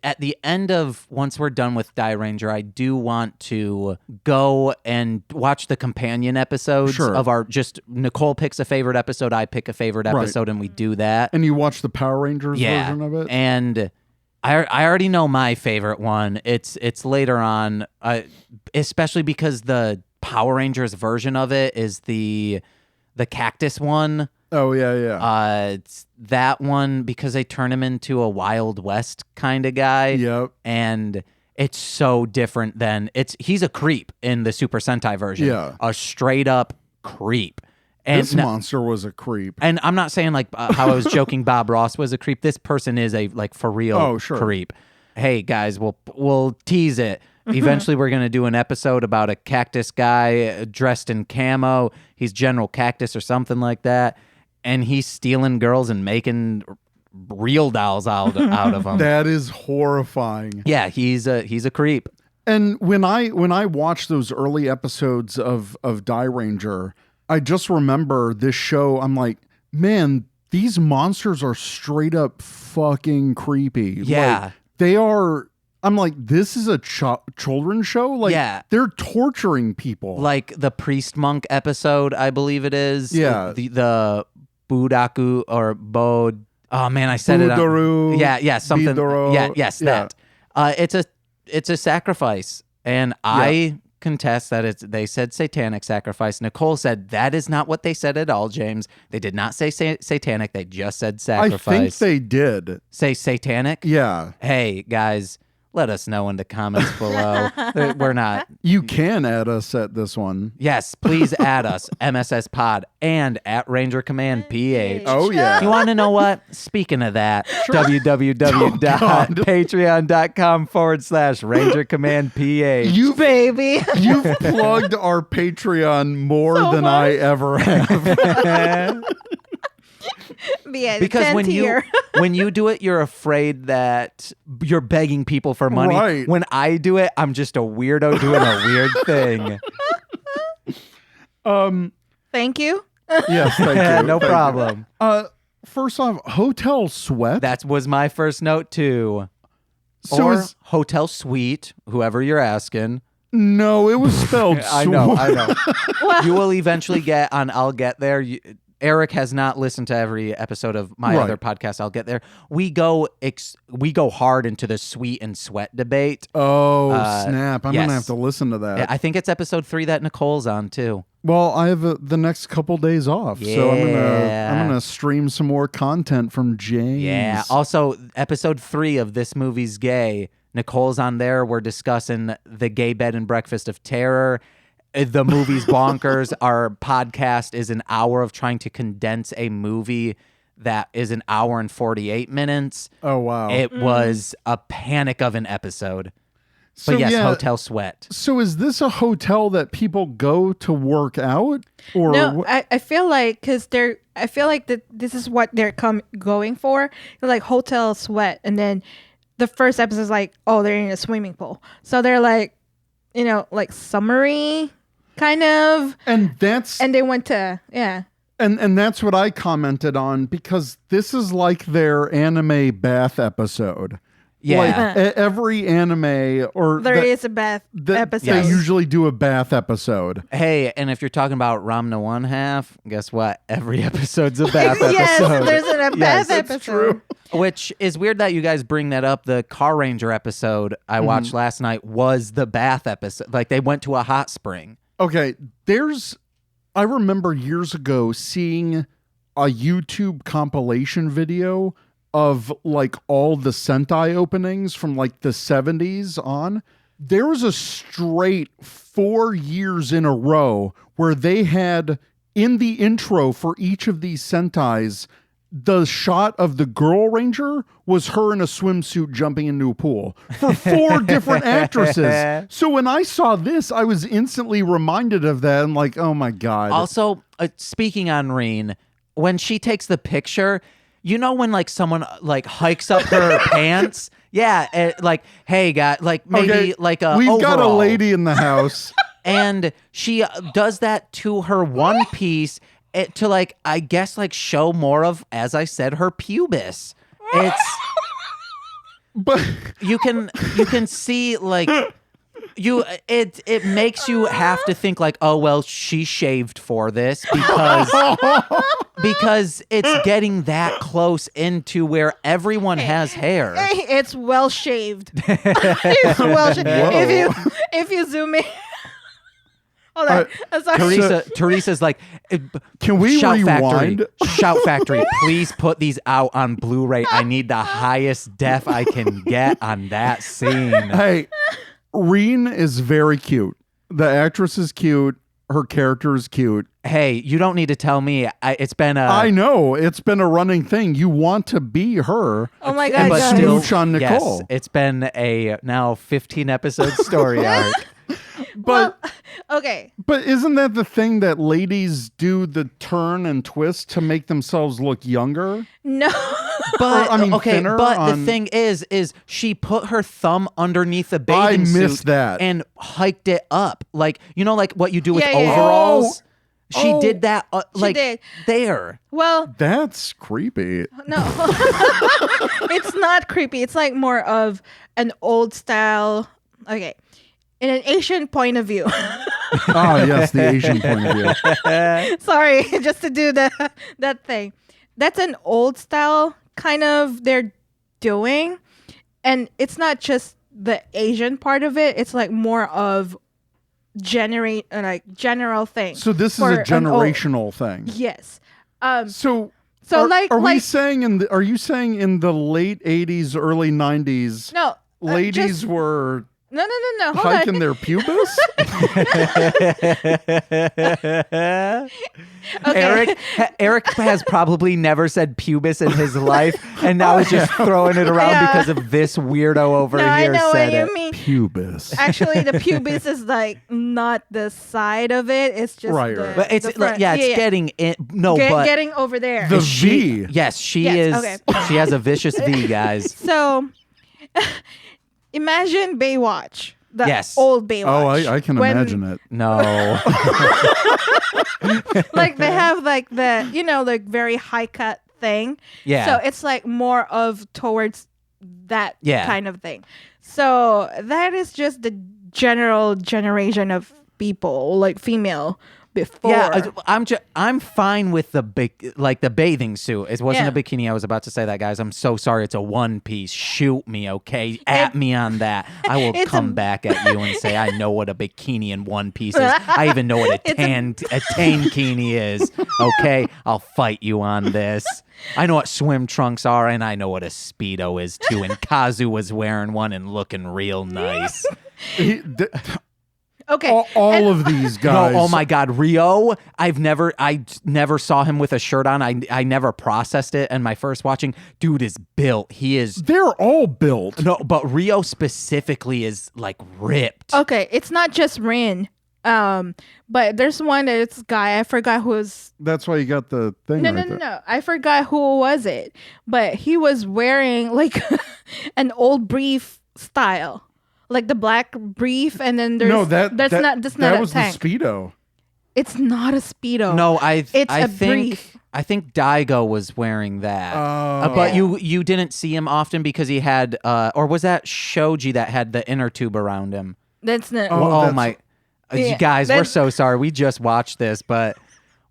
at the end of, once we're done with Dairanger, I do want to go and watch the companion episodes of our, just Nicole picks a favorite episode, I pick a favorite episode, and we do that. And you watch the Power Rangers version of it? And I already know my favorite one. It's later on, especially because the Power Rangers version of it is the cactus one. Oh, yeah. It's that one because they turn him into a Wild West kind of guy. Yep. And it's so different than he's a creep in the Super Sentai version. Yeah. A straight up creep. And this monster was a creep. And I'm not saying like how I was joking Bob Ross was a creep. This person is a like for real creep. Hey guys, we'll tease it. Eventually we're going to do an episode about a cactus guy dressed in camo. He's General Cactus or something like that. And he's stealing girls and making real dolls out of them. That is horrifying. Yeah, he's a creep. And when I watched those early episodes of Dairanger, I just remember this show. I'm like, man, these monsters are straight up fucking creepy. Yeah, like, they are. I'm like, this is a children's show? Like, they're torturing people. Like the priest monk episode, I believe it is. Yeah. The Budaku or Bod. Oh man, I said Budaru, it. Yeah, something. Bidoro, that. It's a sacrifice, and I contest that they said satanic sacrifice. Nicole said that is not what they said at all, James. They did not say satanic. They just said sacrifice. I think they did. Say satanic? Yeah. Hey, guys, let us know in the comments below. We're not. You can add us at this one. Yes, please add us, MSS Pod, and at Ranger Command PH. Oh, yeah. You want to know what? Speaking of that, www.patreon.com/Ranger Command PH. You Baby. You've plugged our Patreon more than I ever have. Yeah, Because when you do it, you're afraid that you're begging people for money. Right. When I do it, I'm just a weirdo doing a weird thing. Thank you. Yes, thank you. No Thank problem. you. First off, Hotel Sweat. That was my first note too. So or is- Hotel Suite, whoever you're asking. No, it was spelled I know. You will eventually get on I'll Get There. Eric has not listened to every episode of my Right. other podcast, I'll Get There. We go hard into the sweet and sweat debate. Oh, snap. I'm yes. going to have to listen to that. I think it's episode 3 that Nicole's on too. Well, I have the next couple days off, so I'm gonna stream some more content from James. Yeah. Also, episode 3 of This Movie's Gay. Nicole's on there. We're discussing the gay bed and breakfast of terror. The movie's bonkers. Our podcast is an hour of trying to condense a movie that is an hour and 48 minutes. Oh wow. It was a panic of an episode. So, But yes, yeah, Hotel Sweat. So is this a hotel that people go to work out, or No, I feel like I feel like that this is what they're going for. They're like Hotel Sweat, and then the first episode is like, oh, they're in a swimming pool, so they're like, like summary kind of, and they went to and that's what I commented on, because this is like their anime bath episode. Yeah. Like every anime there is a bath episode. They usually do a bath episode. Hey, and if you're talking about Ramna One Half, guess what? Every episode's a bath Yes, episode. there's a bath that's episode. true. Which is weird that you guys bring that up. The Car Ranger episode I watched last night was the bath episode. Like they went to a hot spring. Okay, I remember years ago seeing a YouTube compilation video of like all the Sentai openings from like the 70s on. There was a straight 4 years in a row where they had in the intro for each of these Sentais, the shot of the Girl Ranger was her in a swimsuit jumping into a pool for 4 different actresses. So when I saw this, I was instantly reminded of that. And like, oh my God. Also, speaking on Reen, when she takes the picture, you know when like someone like hikes up her pants? Yeah, like, hey, guy, like maybe Okay, like a we've got a overall. lady in the house. And she does that to her one piece to like, I guess like show more of, as I said, her pubis. It's But you can see like it makes you have to think like, oh well, she shaved for this because it's getting that close into where everyone has hair. It's well shaved. It's well shaved. If you zoom in. Hold on. Sorry. Teresa's like, can we Shout rewind? Factory, Shout Factory, please put these out on Blu-ray. I need the highest def I can get on that scene. Hey, Reen is very cute. The actress is cute. Her character is cute. Hey, you don't need to tell me. It's been a. I know. It's been a running thing. You want to be her. Oh my God, but guys. still, Smooch on Nicole. Yes, it's been a now 15 episode story arc. But Okay. but isn't that the thing that ladies do, the turn and twist to make themselves look younger? No. But I mean, okay, thinner but on- the thing is she put her thumb underneath the bathing I missed suit that. and hiked it up, like like what you do with Yeah, yeah. overalls. She Oh. did that, like did. there. Well, That's creepy. no. It's not creepy. It's like more of an old style. Okay. In an Asian point of view. Ah, yes, the Asian point of view. Sorry, just to do that thing. That's an old style kind of they're doing. And it's not just the Asian part of it. It's like more of general thing. So this is for a generational thing. Yes. So Are we saying are you saying in the late 80s, early 90s, no, ladies were no. Hold hiking on. their pubis? Okay. Eric has probably never said pubis in his life, and now is just throwing it around Yeah. because of this weirdo over No, here I know said what you it. mean. Pubis. Actually, the pubis is like not the side of it. It's just Right. But it's the front. it's getting in. No, but getting over there. The she, V. yes, she Yes, is. okay. She has a vicious V, guys. So imagine Baywatch. The Yes. old Baywatch. Oh, I can When, imagine it. No. Like they have like the like very high cut thing. Yeah. So it's like more of towards that Yeah. kind of thing. So that is just the general generation of people, like female before. Yeah, I'm fine with the the bathing suit. It wasn't Yeah. a bikini. I was about to say that, guys. I'm so sorry. It's a one piece. Shoot me, okay? At me on that. I will It's come a- back at you and say I know what a bikini and one piece is. I even know what a tankini is. Okay, I'll fight you on this. I know what swim trunks are, and I know what a Speedo is too. And Kazu was wearing one and looking real nice. Okay. All of these guys. No, oh my God, Rio! I never saw him with a shirt on. I never processed it. And my first watching, dude is built. He is. They're all built. No, but Rio specifically is like ripped. Okay, it's not just Rin. But there's one that's guy. I forgot who's. That's why you got the thing. No, right no, no, there. no. I forgot who was it. But he was wearing like an old brief style, like the black brief, and then there's That's not a was tank. the Speedo. It's not a Speedo. No, It's I a think brief. I think Daigo was wearing that. Oh. But you didn't see him often because he had or was that Shoji that had the inner tube around him? That's not. Oh, Oh that's- my. You Yeah, guys, we're that's- so sorry. We just watched this, but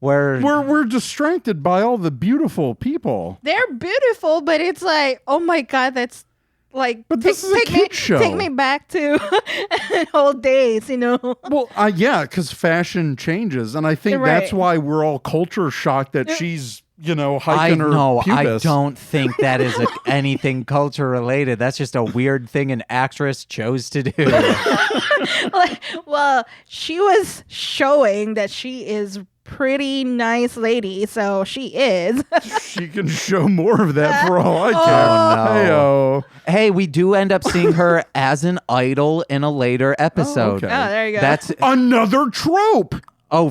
We're distracted by all the beautiful people. They're beautiful, but it's like, oh my God, that's like. But this is a take me, kid show. Take me back to old days, Well, yeah, because fashion changes, and I think that's Right. why we're all culture shocked that she's I hiking her know. I pubis. don't think that is anything culture related. That's just a weird thing an actress chose to do. Well, she was showing that she is pretty nice lady, so she is. She can show more of that for all I care. Oh, no. Hey-o. Hey, we do end up seeing her as an idol in a later episode. okay. Oh, there you go. That's Another trope.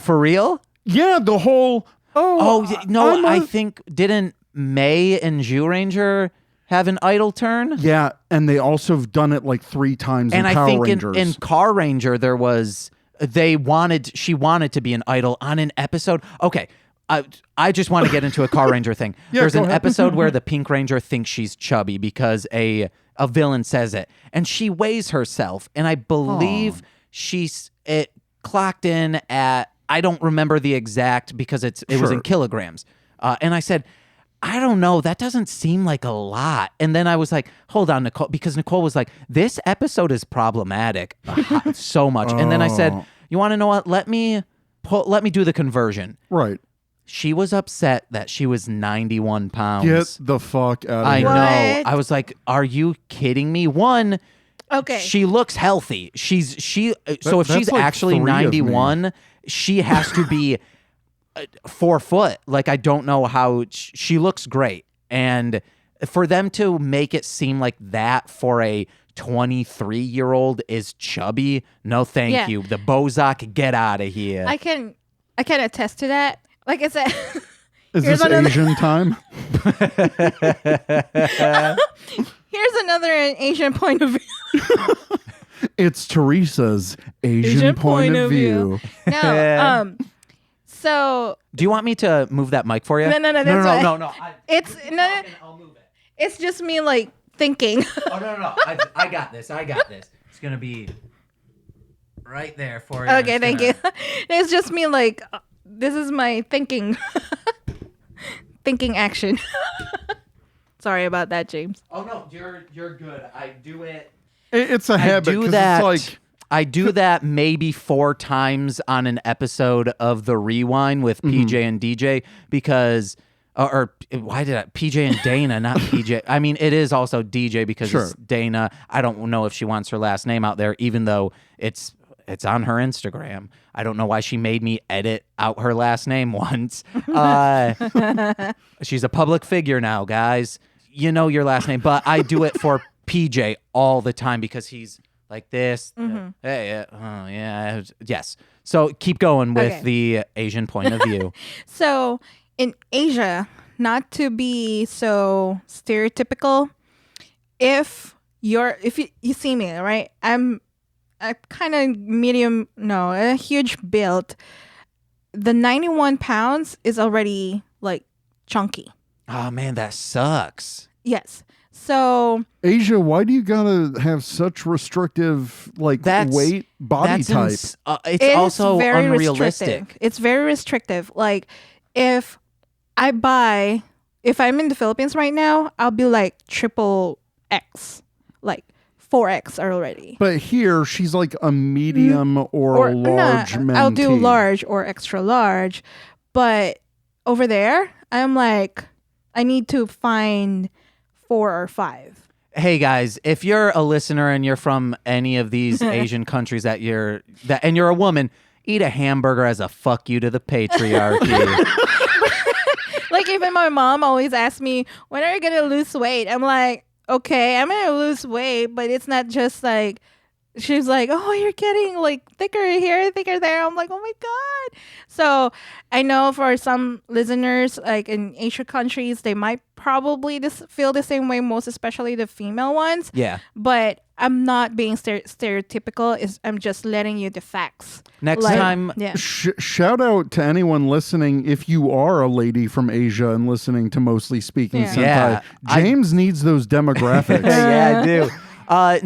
for real? Yeah, the whole. No, I'm I think didn't May and Dairanger have an idol turn? Yeah, and they also have done it like 3 times And in I Power think Rangers. in Car Ranger there was she wanted to be an idol on an episode. Okay. I just want to get into a Car Ranger thing. Yeah, There's go an ahead. episode where the Pink Ranger thinks she's chubby because a villain says it, and she weighs herself, and I believe it clocked in at, I don't remember the exact because it was in Sure. kilograms, and I said, I don't know, that doesn't seem like a lot. And then I was like, hold on, Nicole, because Nicole was like, this episode is problematic so much. And then I said, Oh. you want to know what? Let me do the conversion. Right. She was upset that she was 91 pounds. Get the fuck out of I here. know. What? I was like, are you kidding me? One, Okay. she looks healthy. So if that's she's like actually 3 of me. 91, she has to be 4 foot. Like, I don't know how she looks great. And for them to make it seem like that for a 23-year-old is chubby, no thank Yeah. you. The Bozak, get out of here. I can attest to that. Like I said, Is Here's this another- Asian time? here's another Asian point of view. It's Teresa's Asian point of view. No, so Do you want me to move that mic for you? No, that's no, fine. no. it's no, I'll move it. it's just me like thinking. Oh, no. I got this. It's going to be right there for you. Okay, thank you. It's just me like this is my thinking action. Sorry about that, James. Oh, no, you're good. I do it. It's a habit. do 'cause that. It's like I do that maybe 4 times on an episode of The Rewind with PJ and DJ because, or why did I, PJ and Dana, not PJ. I mean, it is also DJ because it's Dana. I don't know if she wants her last name out there, even though it's on her Instagram. I don't know why she made me edit out her last name once. She's a public figure now, guys. You know your last name, but I do it for PJ all the time because he's like this. Hey, yes. So keep going with the Asian point of view. So in Asia, not to be so stereotypical, if you see me, right? I'm a kind of a huge build. The 91 pounds is already like chunky. Oh man, that sucks. Yes. So Asia, why do you gotta have such restrictive weight body type? It's also very unrealistic. Restrictive. It's very restrictive. Like if I'm in the Philippines right now, I'll be like triple X, like 4X already. But here, she's like a medium or large mentee. I'll do large or extra large. But over there, I'm like, I need to find 4 or 5. Hey guys, if you're a listener and you're from any of these Asian countries and you're a woman, eat a hamburger as a fuck you to the patriarchy. Like even my mom always asks me, when are you gonna lose weight? I'm like, okay, I'm gonna lose weight, but it's not just like, she's like, oh, you're getting like thicker here, thicker there. I'm like, oh my God. So I know for some listeners, like in Asian countries, they might probably feel the same way, most especially the female ones. Yeah. But I'm not being stereotypical. I'm just letting you the facts. Next time. Yeah. Shout out to anyone listening. If you are a lady from Asia and listening to Mostly Speaking Sentai, Yeah, James needs those demographics. Yeah, I do.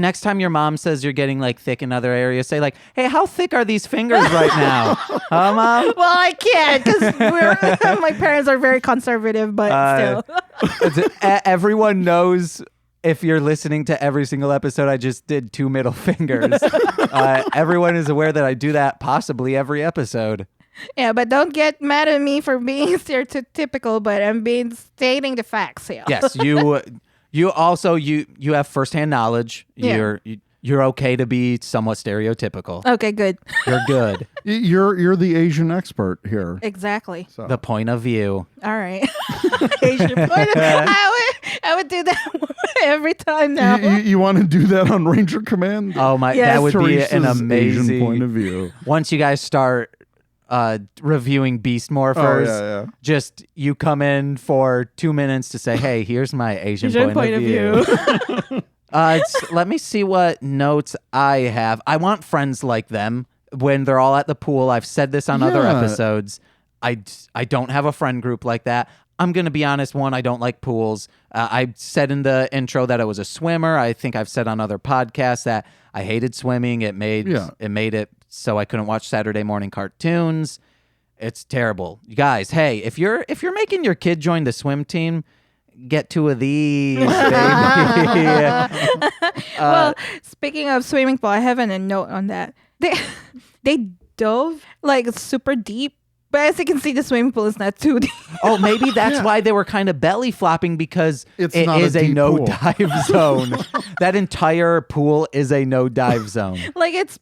Next time your mom says you're getting like thick in other areas, say like, "Hey, how thick are these fingers right now?" Huh, Mom? Well, I can't because my parents are very conservative, but still. Everyone knows if you're listening to every single episode, I just did 2 middle fingers. Everyone is aware that I do that possibly every episode. Yeah, but don't get mad at me for being stereotypical, but I'm stating the facts here. Yes, you also you have firsthand knowledge. Yeah. You're okay to be somewhat stereotypical. Okay, good. You're good. You're the Asian expert here. Exactly. So. The point of view. All right. Asian point of I would do that every time now. You want to do that on Ranger Command? Oh my, Yes. that would Teresa's be an amazing Asian point of view. Once you guys start reviewing Beast Morphers, just you come in for 2 minutes to say, "Hey, here's my Asian point of view." Let me see what notes I have. I want friends like them when they're all at the pool. I've said this on other episodes. I don't have a friend group like that. I'm going to be honest. One, I don't like pools. I said in the intro that I was a swimmer. I think I've said on other podcasts that I hated swimming. It made it so I couldn't watch Saturday morning cartoons. It's terrible. You guys, hey, if you're making your kid join the swim team, get 2 of these, baby. Well, speaking of swimming pool, I have a note on that. They dove like super deep, but as you can see, the swimming pool is not too deep. Oh, maybe that's why they were kind of belly flopping, because It's it not a is a deep no pool. dive zone. That entire pool is a no dive zone. Like it's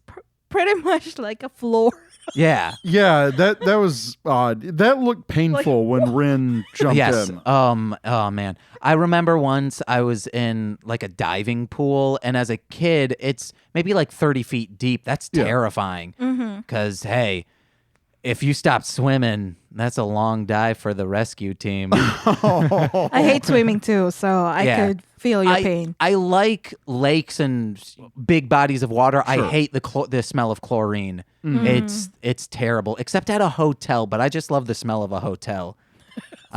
pretty much like a floor. Yeah. Yeah, that was odd. That looked painful when Rin jumped Yes. in. Oh man. I remember once I was in like a diving pool, and as a kid, it's maybe like 30 feet deep. That's terrifying. Because hey, if you stop swimming, that's a long dive for the rescue team. I hate swimming too, so I could feel your pain. I like lakes and big bodies of water. I hate the smell of chlorine. It's terrible, except at a hotel. But I just love the smell of a hotel.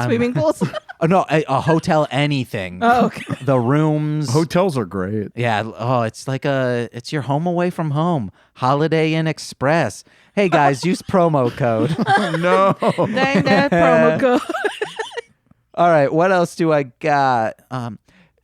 Swimming pools? Oh, no, a hotel, anything. Oh, okay. The rooms. Hotels are great. Yeah. Oh, it's like it's your home away from home. Holiday Inn Express. Hey guys, use promo code. No. Dang that promo code. All right, what else do I got?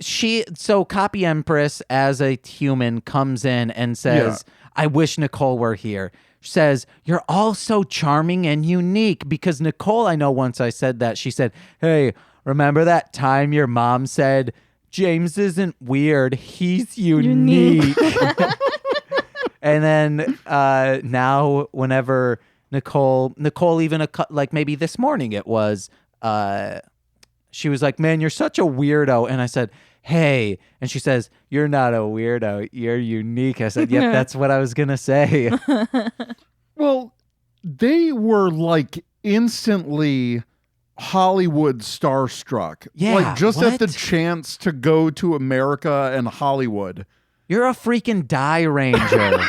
So Copy Empress as a human comes in and says, I wish Nicole were here. She says, you're all so charming and unique. Because Nicole, I know once I said that, she said, hey, remember that time your mom said, James isn't weird, he's unique. And then now whenever Nicole even like maybe this morning it was, she was like, man, you're such a weirdo. And I said, hey. And she says, you're not a weirdo, you're unique. I said, yep, that's what I was going to say. Well, they were like instantly Hollywood starstruck. Yeah, like just at the what? chance to go to America and Hollywood. You're a freaking Dairanger.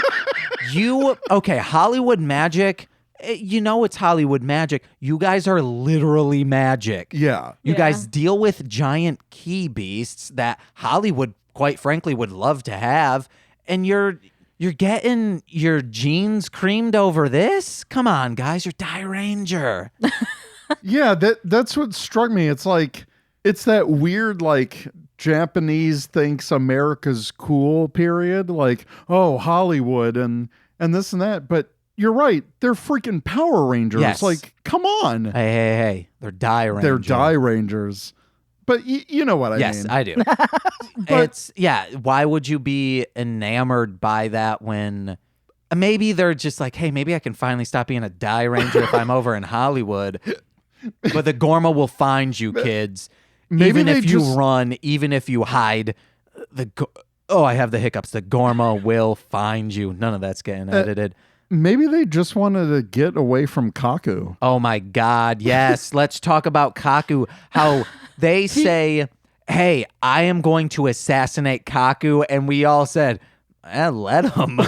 Okay, Hollywood magic. You know it's Hollywood magic. You guys are literally magic. Yeah. You guys deal with giant key beasts that Hollywood, quite frankly, would love to have. And you're getting your jeans creamed over this? Come on, guys. You're Dairanger. Yeah, that's what struck me. It's like, it's that weird, like, Japanese thinks America's cool period. Like, oh, Hollywood and this and that. But you're right. They're freaking Power Rangers. Yes. Like, come on. Hey. They're Dairanger. They're Dairangers. But you know what I mean. Yes, I do. Why would you be enamored by that when maybe they're just like, hey, maybe I can finally stop being a Dairanger if I'm over in Hollywood. But the Gorma will find you, kids. Maybe even if they you just- run, even if you hide, I have the hiccups. The Gorma will find you. None of that's getting edited. Maybe they just wanted to get away from Kaku. Oh my God, yes. Let's talk about Kaku. How they say, hey, I am going to assassinate Kaku. And we all said, let him.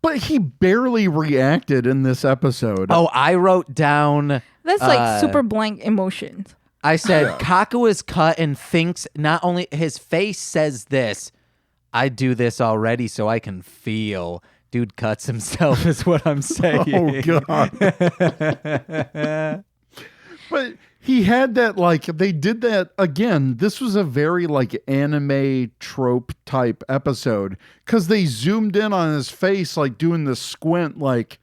But he barely reacted in this episode. Oh, I wrote down. That's like super blank emotions. I said, Kaku is cut and thinks not only his face says this, I do this already so I can feel. Dude cuts himself is what I'm saying. Oh, God. But he had that, like, they did that again. This was a very, like, anime trope type episode because they zoomed in on his face, like, doing the squint, like,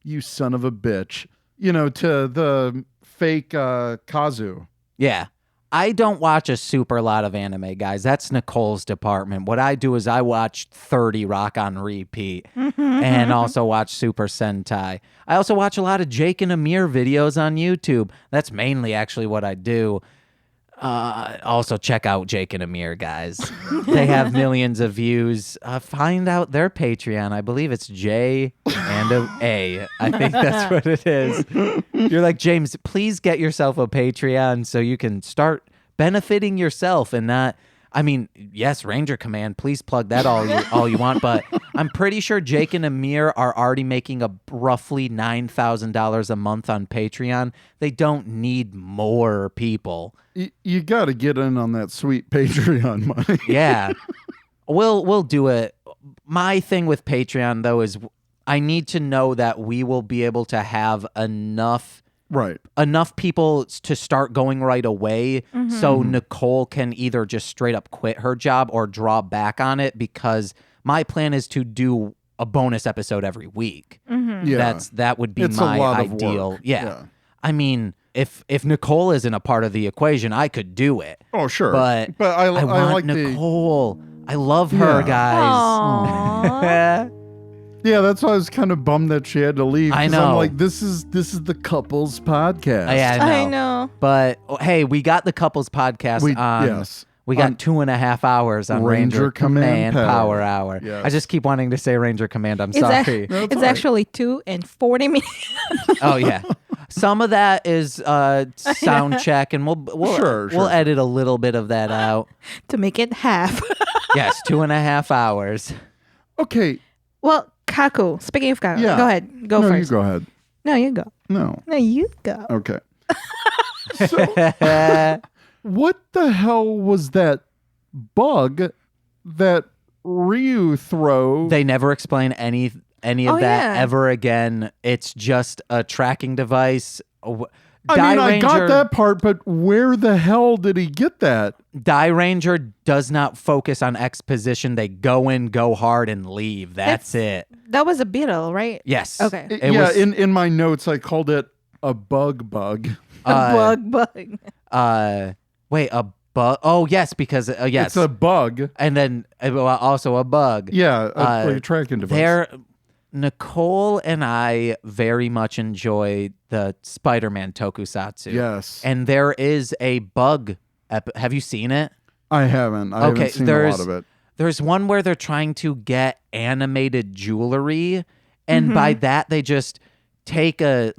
you son of a bitch, to the fake Kazu. Yeah. I don't watch a super lot of anime, guys. That's Nicole's department. What I do is I watch 30 Rock on repeat and also watch Super Sentai. I also watch a lot of Jake and Amir videos on YouTube. That's mainly actually what I do. Also check out Jake and Amir, guys. They have millions of views. Find out their Patreon. I believe it's J and A. I think that's what it is. You're like, James, please get yourself a Patreon so you can start benefiting yourself and not. I mean, yes, Ranger Command, please plug that all you want, but I'm pretty sure Jake and Amir are already making a roughly $9,000 a month on Patreon. They don't need more people. You got to get in on that sweet Patreon money. Yeah. We'll do it. My thing with Patreon, though, is I need to know that we will be able to have enough people to start going right away so Nicole can either just straight up quit her job or draw back on it, because my plan is to do a bonus episode every week. Yeah. That would be It's my a lot of ideal. work. Yeah. I mean, if Nicole isn't a part of the equation, I could do it. Oh, sure. But I want like Nicole. I love her, guys. Aww. Yeah, that's why I was kind of bummed that she had to leave. I 'cause know. I'm like, this is the couples podcast. Yeah, I know. But hey, we got the couples podcast on. Yes. We got On 2.5 hours on Ranger Command Power Hour. Yes. I just keep wanting to say Ranger Command. I'm It's, sorry. it's right. actually 2 and 40 minutes. Oh yeah. Some of that is sound check, and we'll Sure. edit a little bit of that out. to make it half. Yes, 2.5 hours. Okay. Well, Kaku. Speaking of Kaku, Yeah. go ahead. Go No, first. you go ahead. No, you go. No. No, you go. Okay. So, what the hell was that bug that Ryu throw? They never explain any of Oh, that yeah. ever again. It's just a tracking device. I got that part, but where the hell did he get that? Dairanger does not focus on exposition. They go in, go hard, and leave. That's it. That was a beetle, right? Yes. Okay. It was, in my notes, I called it a bug. A bug. Wait, a bug? Oh, yes, because yes, It's a bug. and then also a bug. Yeah, like a tracking device. Nicole and I very much enjoy the Spider-Man tokusatsu. Yes. And there is a bug. Have you seen it? I haven't. I haven't seen a lot of it. There's one where they're trying to get animated jewelry, and by that they just take a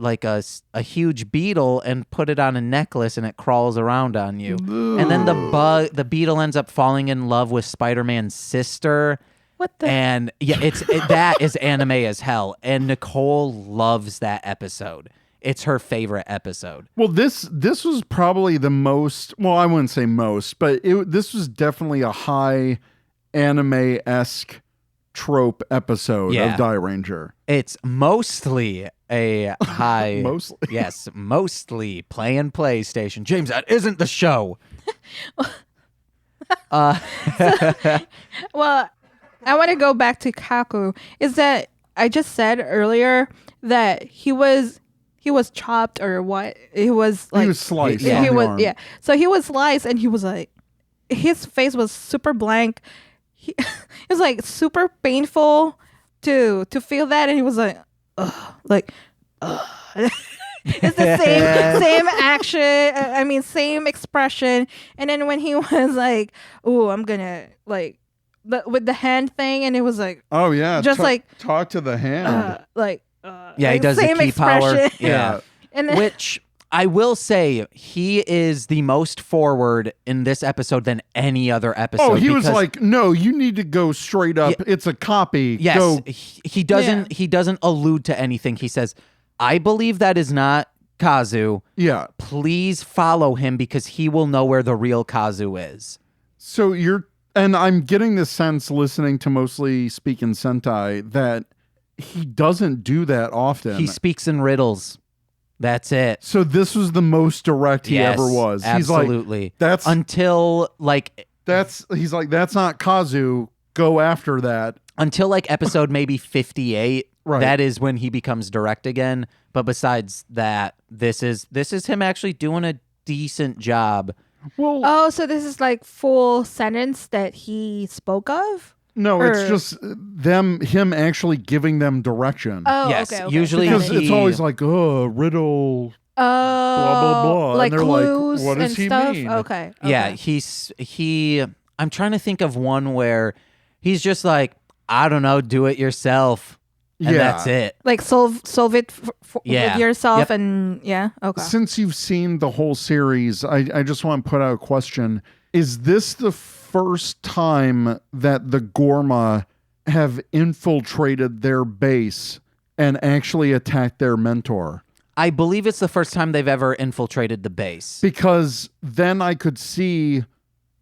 huge beetle and put it on a necklace, and it crawls around on you. Ooh. And then the beetle ends up falling in love with Spider-Man's sister. What the? And yeah, that is anime as hell. And Nicole loves that episode. It's her favorite episode. Well, this was probably the most. Well, I wouldn't say most, but this was definitely a high anime-esque trope episode of Dairanger. It's mostly a high. Mostly, yes, mostly playing PlayStation. James, that isn't the show. Well, I want to go back to Kaku. Is that I just said earlier that he was chopped or what? He was like he was sliced. Yeah. on he the was arm. yeah. So he was sliced, and he was like, his face was super blank. It was like super painful to feel that, and he was like, ugh, like, ugh. It's the same action. I mean, same expression. And then when he was like, "Oh, I'm gonna like," with the hand thing, and it was like, Oh yeah, just like talk to the hand. Yeah, he does the same key power. expression. Yeah. And then, Which I will say, he is the most forward in this episode than any other episode. Oh, he was because- like, no, you need to go straight up. Yeah. It's a copy. yes, Go. he doesn't. He doesn't allude to anything. He says, "I believe that is not Kazu. Yeah. Please follow him because he will know where the real Kazu is." So and I'm getting the sense listening to Mostly Speakin Sentai that he doesn't do that often. He speaks in riddles. That's it. So this was the most direct he Yes, ever was. absolutely. He's like, that's he's like, that's not Kazu. Go after that. until like episode maybe 58. Right. That is when he becomes direct again. But besides that, this is him actually doing a decent job. Well, oh, so this is like full sentence that he spoke of. no, or- it's just him actually giving them direction. Oh, Yes, okay. usually Got because it. it's always like, oh, riddle. Oh, blah, blah. like And they're like, clues what does and he stuff. mean? Okay. Yeah, I'm trying to think of one where he's just like, I don't know, do it yourself. And Yeah. that's it. like solve it Yeah. with yourself, Yep. and okay. Since you've seen the whole series, I just want to put out a question. Is this the first time that the Gorma have infiltrated their base and actually attacked their mentor? I believe it's the first time they've ever infiltrated the base. Because then I could see,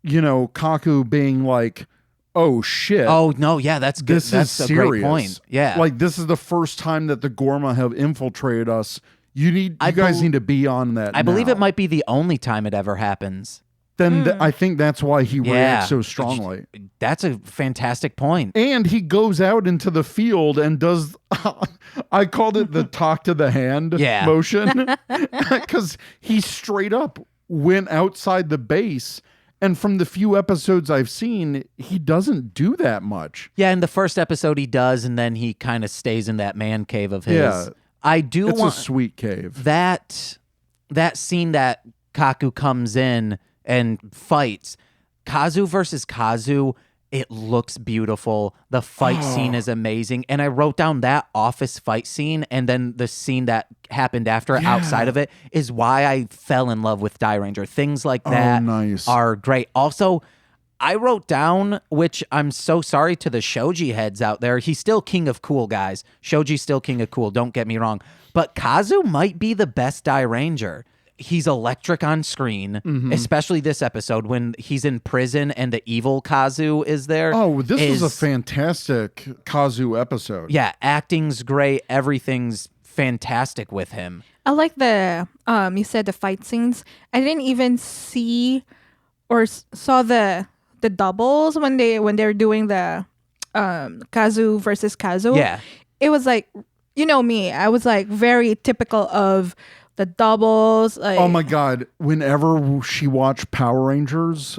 Kaku being like, oh shit. Oh, no, yeah, that's good. This That's is a serious. great point. Yeah. Like, this is the first time that the Gorma have infiltrated us. You guys need to be on that. I believe now. it might be the only time it ever happens. Then I think that's why he Yeah. reacts so strongly. That's a fantastic point. And he goes out into the field and does, I called it the talk to the hand Yeah. motion. Because he straight up went outside the base. And from the few episodes I've seen, he doesn't do that much. Yeah, in the first episode he does, and then he kind of stays in that man cave of his. Yeah. I do It's want a sweet cave. that scene that Kaku comes in and fights. Kazu versus Kazu, it looks beautiful. The fight scene is amazing. And I wrote down that office fight scene, and then the scene that happened after outside of it is why I fell in love with Dairanger. Things like that nice. are great. Also, I wrote down, which I'm so sorry to the Shoji heads out there. He's still king of cool, guys. Shoji's still king of cool, don't get me wrong. But Kazu might be the best Dairanger. He's electric on screen, especially this episode when he's in prison and the evil Kazu is there. Oh, this was a fantastic Kazu episode. Yeah, acting's great. Everything's fantastic with him. I like the you said the fight scenes. I didn't even see or saw the doubles when they're doing the Kazu versus Kazu. Yeah. It was like, you know me, I was like very typical of the doubles. Like, Oh my God. Whenever she watched Power Rangers,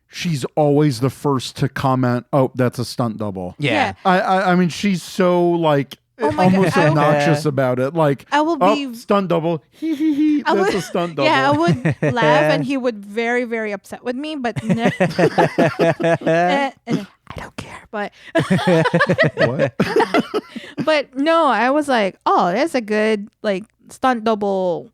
she's always the first to comment, "Oh, that's a stunt double." Yeah. I mean, she's so like Oh my almost God. obnoxious about it. Like, I will be stunt double. Hee hee hee. I That's would- a stunt double. Yeah, I would laugh and he would very, very upset with me, but and I don't care. But What? but no, I was like, oh, that's a good like stunt double.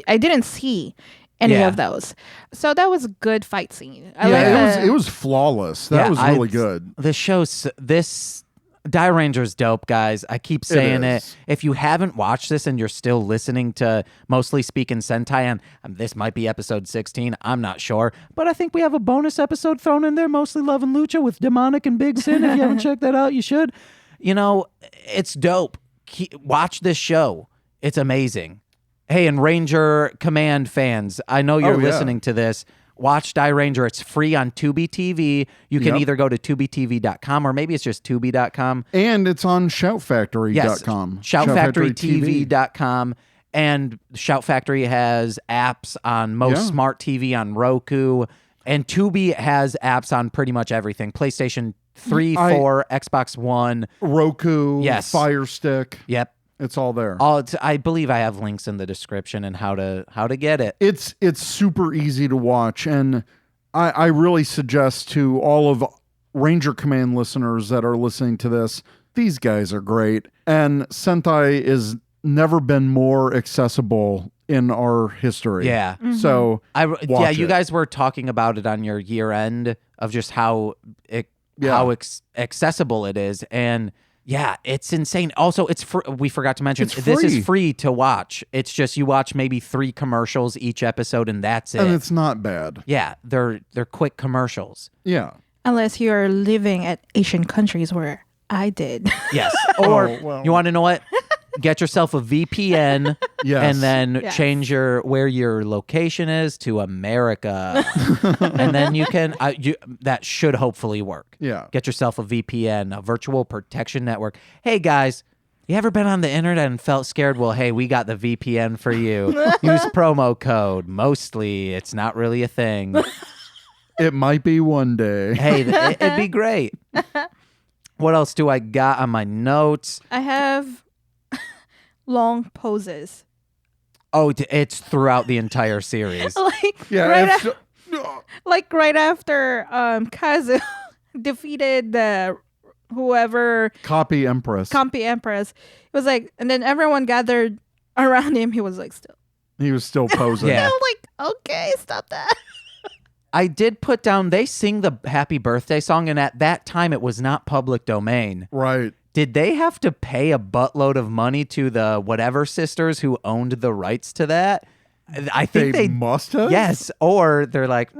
I didn't see any Yeah. of those, so that was a good fight scene. I Yeah, like it was flawless. That Yeah, was really good. The show's this Dairanger's dope, guys. I keep saying it. is. If you haven't watched this and you're still listening to Mostly Speakin Sentai, and this might be episode 16, I'm not sure, but I think we have a bonus episode thrown in there, Mostly Love and Lucha with Demonic and Big Sin. If you haven't checked that out, you should. You know, it's dope. Watch this show. It's amazing. Hey, and Ranger Command fans, I know you're Oh, yeah. listening to this. Watch Dairanger. It's free on Tubi TV. You can Yep. either go to tubitv.com or maybe it's just tubi.com. And it's on shoutfactory.com. Yes, shoutfactorytv.com. And Shout Factory has apps on most Yeah. smart TV on Roku. And Tubi has apps on pretty much everything. PlayStation 3, 4, Xbox One. Roku, Yes. Fire Stick. Yep. It's all there. I believe I have links in the description and how to get it. It's super easy to watch, and I really suggest to all of Ranger Command listeners that are listening to this, these guys are great, and Sentai is never been more accessible in our history. Yeah. So Yeah, watch you it. guys were talking about it on your year end of just how accessible it is, and yeah, it's insane. Also, it's we forgot to mention It's this free. is free to watch. It's just you watch maybe 3 commercials each episode, and that's it. and it's not bad. Yeah, they're quick commercials. Yeah. unless you're living at Asian countries where I did. Yes, or well. you want to know what? Get yourself a VPN, Yes. and then Yes. change where your location is to America, and then you can. That should hopefully work. Yeah. Get yourself a VPN, a virtual protection network. Hey guys, you ever been on the internet and felt scared? Well, hey, we got the VPN for you. Use promo code. Mostly, it's not really a thing. It might be one day. Hey, it'd be great. What else do I got on my notes? I have long poses. Oh, it's throughout the entire series. Like Yeah. right, it's- like right after Kazu defeated the whoever Copy Empress. Kampi Empress. It was like, and then everyone gathered around him. He was like, still. He was still posing. Yeah. I'm like, okay, stop that. I did put down, they sing the happy birthday song, and at that time it was not public domain. Right. Did they have to pay a buttload of money to the whatever sisters who owned the rights to that? I think They must have? Yes, or they're like,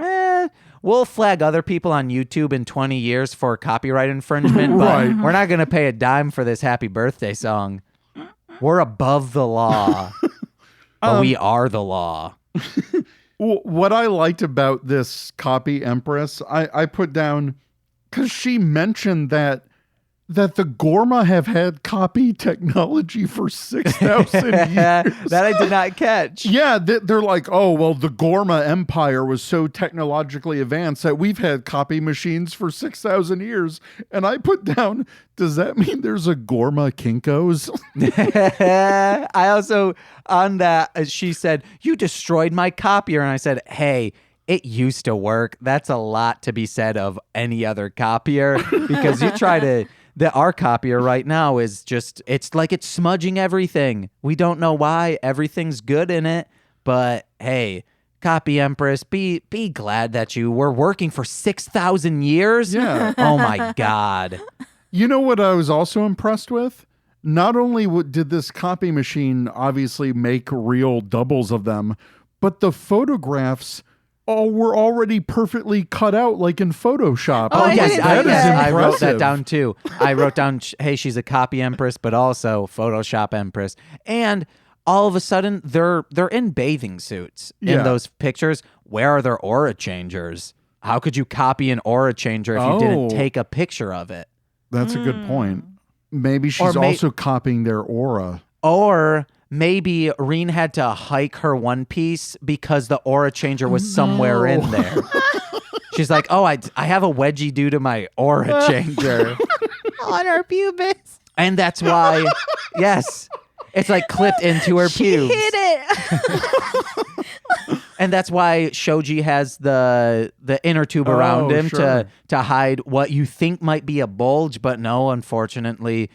we'll flag other people on YouTube in 20 years for copyright infringement, but Right. we're not going to pay a dime for this happy birthday song. We're above the law, but we are the law. What I liked about this Copy Empress, I put down, because she mentioned that the Gorma have had copy technology for 6,000 years. That I did not catch. Yeah, they're like, oh, well, the Gorma Empire was so technologically advanced that we've had copy machines for 6,000 years. And I put down, does that mean there's a Gorma Kinko's? I also, on that, she said, you destroyed my copier. And I said, hey, it used to work. That's a lot to be said of any other copier, because you try to... Our copier right now is just, it's like it's smudging everything. We don't know why. Everything's good in it. But hey, Copy Empress, be glad that you were working for 6,000 years. Yeah. Oh my God. You know what I was also impressed with? Not only did this copy machine obviously make real doubles of them, but the photographs were already perfectly cut out like in Photoshop. Oh, I yes, didn't I, see that. I wrote that impressive. down too. I wrote down, hey, she's a Copy Empress, but also Photoshop Empress. And all of a sudden, they're in bathing suits in Yeah. those pictures. Where are their aura changers? How could you copy an aura changer if you didn't take a picture of it? That's a good point. Maybe she's also copying their aura. Or maybe Reen had to hike her one piece because the aura changer was somewhere in there. She's like, oh, I have a wedgie due to my aura changer. On her pubis. And that's why, yes, it's like clipped into her pubes. She hit it. And that's why Shoji has the inner tube around him to hide what you think might be a bulge, but no, unfortunately.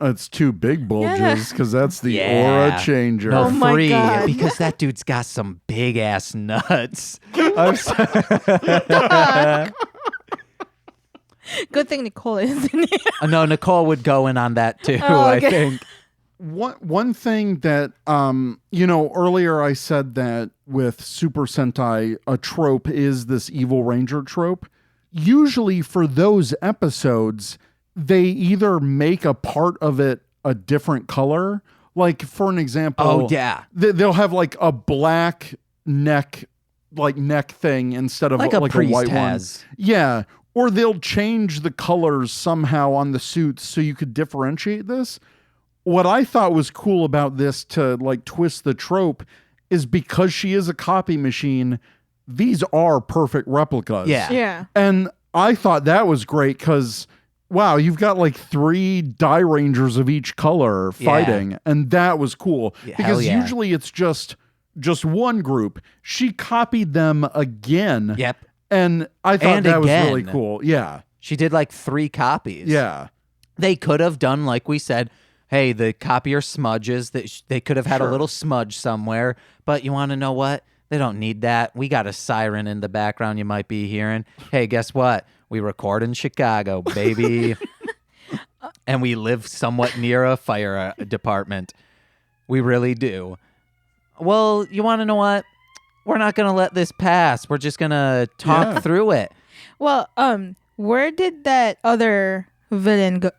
It's two big bulges because that's the aura changer. No, Oh my three, God. because that dude's got some big ass nuts. Good thing Nicole isn't here. No, Nicole would go in on that too, Oh, okay. I think. One thing that, earlier I said that with Super Sentai, a trope is this Evil Ranger trope. Usually for those episodes, they either make a part of it a different color. Like, for an example, they'll have like a black neck thing instead of like a priest white has. one. Yeah. Or they'll change the colors somehow on the suits so you could differentiate this. What I thought was cool about this to like twist the trope is because she is a copy machine, these are perfect replicas. Yeah. And I thought that was great because, wow, you've got like 3 Dairangers of each color fighting. And that was cool. Because usually it's just one group. She copied them again. Yep. And I thought that was really cool. Yeah. She did like 3 copies. Yeah. They could have done, like we said, hey, the copier smudges. They could have had a little smudge somewhere. But you want to know what? They don't need that. We got a siren in the background you might be hearing. Hey, guess what? We record in Chicago, baby. And we live somewhat near a fire department. We really do. Well, you want to know what? We're not going to let this pass. We're just going to talk through it. Well, where did that other villain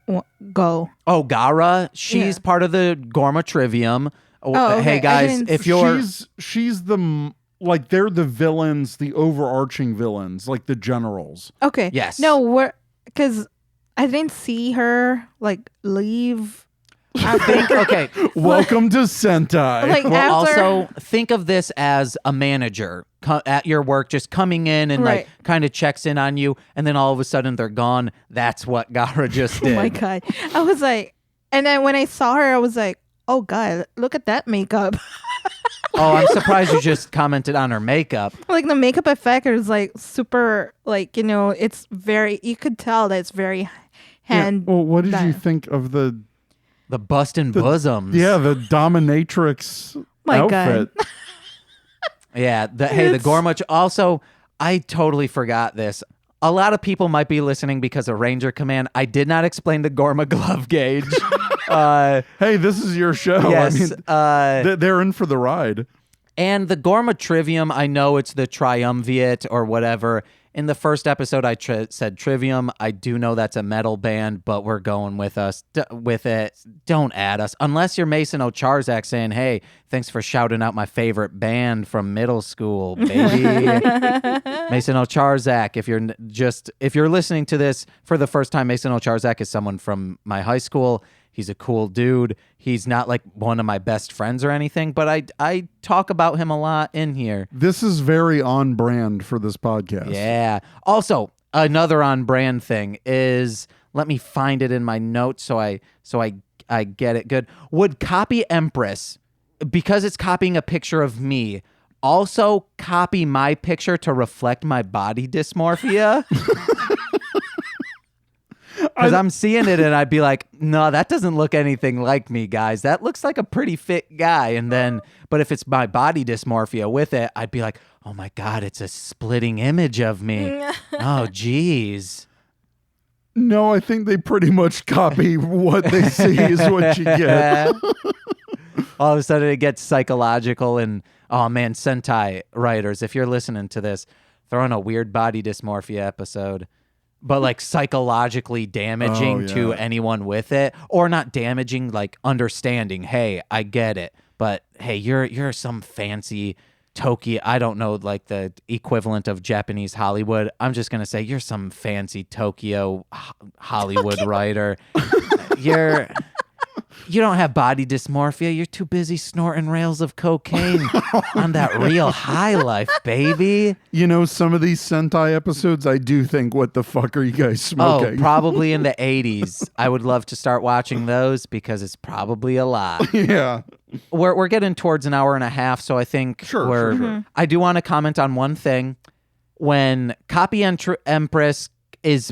go? Oh, Gara. She's part of the Gorma Trivium. Oh, okay. Hey, guys, if you're... She's the... Like, they're the villains, the overarching villains, like the generals. Okay. Yes. No, because I didn't see her, like, leave. I think, okay. Welcome to Sentai. Like, Well, after... also, think of this as a manager at your work, just coming in and, like, kind of checks in on you, and then all of a sudden they're gone. That's what Gara just did. Oh, my God. I was like... And then when I saw her, I was like, oh, God, look at that makeup. Oh, I'm surprised you just commented on her makeup. Like, the makeup effect is, like, super, like, it's very... You could tell that it's very hand... Well, what did you think of the bustin' bosoms? Yeah, the dominatrix outfit. God. Yeah. The Gorma... Also, I totally forgot this. A lot of people might be listening because of Ranger Command. I did not explain the Gorma glove gauge. Hey, this is your show. Yes. I mean, they're in for the ride. And the Gorma Trivium, I know it's the Triumvirate or whatever. In the first episode, I said Trivium. I do know that's a metal band, but we're going with it. Don't add us. Unless you're Mason O'Charzak saying, hey, thanks for shouting out my favorite band from middle school, baby. Mason O'Charzak, if you're listening to this for the first time, Mason O'Charzak is someone from my high school. He's a cool dude. He's not like one of my best friends or anything, but I talk about him a lot in here. This is very on brand for this podcast. Yeah. Also, another on brand thing is, let me find it in my notes so I get it good. Would copy Empress, because it's copying a picture of me, also copy my picture to reflect my body dysmorphia? Because I'm seeing it and I'd be like, no, that doesn't look anything like me, guys. That looks like a pretty fit guy. And then, but if it's my body dysmorphia with it, I'd be like, oh my God, it's a splitting image of me. Oh, geez. No, I think they pretty much copy what they see is what you get. All of a sudden it gets psychological and, oh man, Sentai writers, if you're listening to this, throw in a weird body dysmorphia episode. But like psychologically damaging to anyone with it, or not damaging, like understanding, hey, I get it, but hey, you're some fancy Tokyo, I don't know, like the equivalent of Japanese Hollywood. I'm just gonna say you're some fancy Tokyo Hollywood writer. You don't have body dysmorphia. You're too busy snorting rails of cocaine on that real high life, baby. You know, some of these Sentai episodes, I do think, what the fuck are you guys smoking? Oh, probably in the 80s. I would love to start watching those because it's probably a lot. Yeah. We're getting towards an hour and a half, so I think Sure. I do want to comment on one thing. When Copy Empress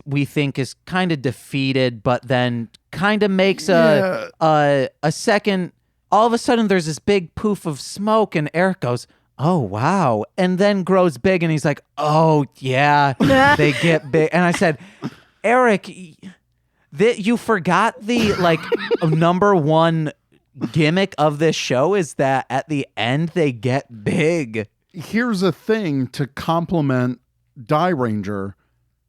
we think is kind of defeated, but then kind of makes a second. All of a sudden, there's this big poof of smoke, and Eric goes, "Oh wow!" and then grows big, and he's like, "Oh yeah, they get big." And I said, "Eric, you forgot the number one gimmick of this show is that at the end they get big." Here's a thing to compliment Dairanger.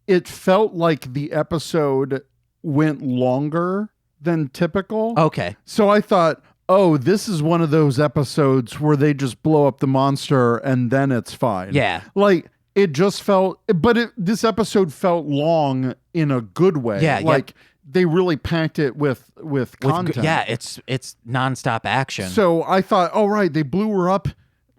It felt like the episode went longer than typical. Okay. So I thought, oh, this is one of those episodes where they just blow up the monster and then it's fine. Yeah. Like, it just felt, but this episode felt long in a good way. Yeah. Like, they really packed it with content. Yeah, it's nonstop action. So I thought, all right, they blew her up.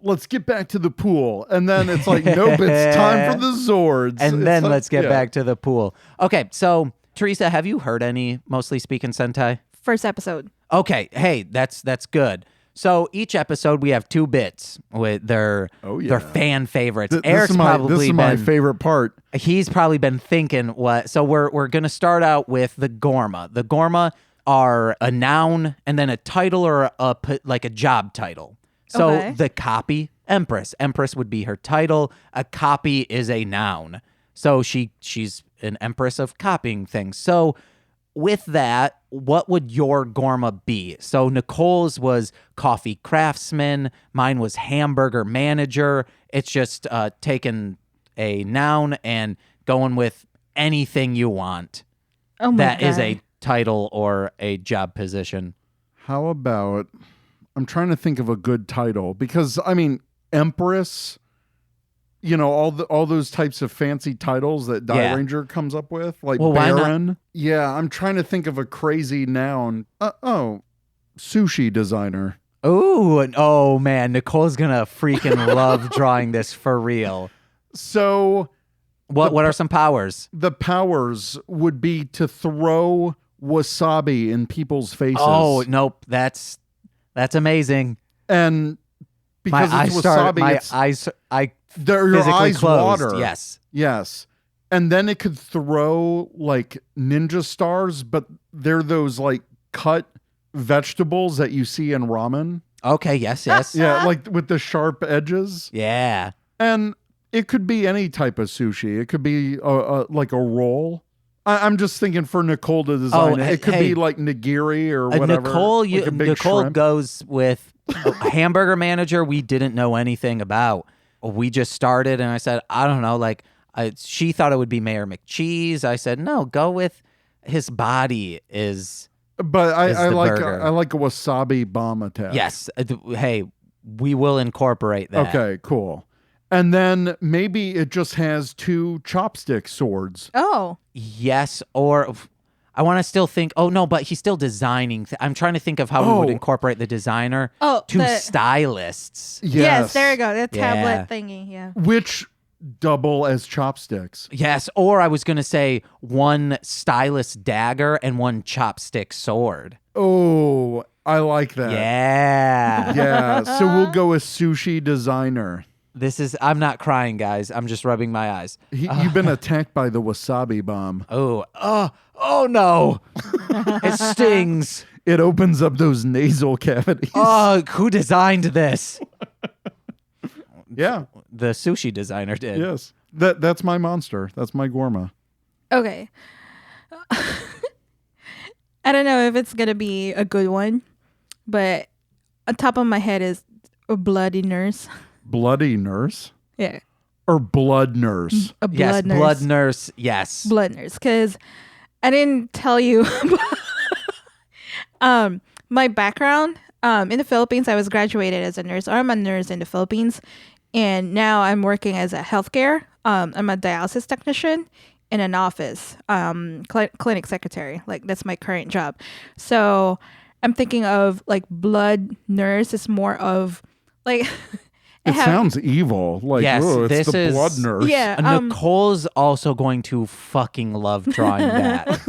Let's get back to the pool. And then it's like, nope, it's time for the Zords. And then let's get back to the pool. Okay, so Teresa, have you heard any Mostly Speakin Sentai? First episode. Okay, hey, that's good. So each episode we have 2 bits with their fan favorites. Eric's this is my favorite part. He's probably been thinking what. So we're gonna start out with the Gorma. The Gorma are a noun and then a title or a job title. So the copy, Empress. Empress would be her title. A copy is a noun. So she's an empress of copying things. So with that, what would your Gorma be? So Nicole's was coffee craftsman. Mine was hamburger manager. It's just taking a noun and going with anything you want. Oh my That God. is a title or a job position. How about, I'm trying to think of a good title because, I mean, Empress, you know, all those types of fancy titles that Dairanger comes up with, like Baron. Yeah, I'm trying to think of a crazy noun. Sushi designer. Oh man, Nicole's gonna freaking love drawing this for real. So, what are some powers? The powers would be to throw wasabi in people's faces. Oh nope, that's amazing. And because my it's eyes wasabi, your physically eyes closed. water. Yes. And then it could throw like ninja stars, but they're those like cut vegetables that you see in ramen. Okay, yes. Yeah, like with the sharp edges. Yeah. And it could be any type of sushi. It could be like a roll. I'm just thinking for Nicole to design it. It could be like nigiri or whatever. Nicole goes with a hamburger manager we didn't know anything about. We just started and I said, I don't know, like she thought it would be Mayor McCheese. I said, no, go with his body is. But I like burger. I like a wasabi bomb attack. Yes. Hey, we will incorporate that. Okay, cool. And then maybe it just has 2 chopstick swords. Oh. Yes, or I want to still think, oh no, but he's still designing. I'm trying to think of how we would incorporate the designer. Oh, 2 stylists. Yes, there you go. The tablet Yeah. thingy, yeah. Which double as chopsticks. Yes, or I was going to say 1 stylist dagger and 1 chopstick sword. Oh, I like that. Yeah. Yeah, so we'll go with sushi designer. I'm not crying, guys. I'm just rubbing my eyes. You've been attacked by the wasabi bomb. Oh no. It stings. It opens up those nasal cavities. Oh, who designed this? Yeah. The sushi designer did. Yes. That's my monster. That's my Gorma. Okay. I don't know if it's going to be a good one, but on top of my head is a bloody nurse. Bloody nurse? Yeah. Or blood nurse? A blood Yes, nurse. blood nurse. Yes. Blood nurse. Because I didn't tell you my background. In the Philippines, I was graduated as a nurse. I'm a nurse in the Philippines. And now I'm working as a healthcare. I'm a dialysis technician in an office, clinic secretary. Like that's my current job. So I'm thinking of like blood nurse is more of like. It sounds evil. Like, Yes, oh, it's this the is- blood nurse. Yeah. Nicole's also going to fucking love drawing that.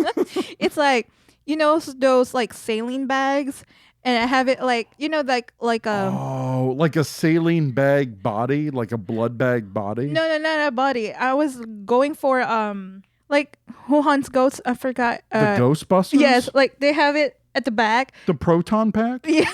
It's like, you know, those like saline bags, and I have it like, you know, like Oh, like a saline bag body, like a blood bag body. no, not a body. I was going for like who hunts goats? I forgot. The Ghostbusters. Yes, like they have it at the back. The proton pack. Yeah.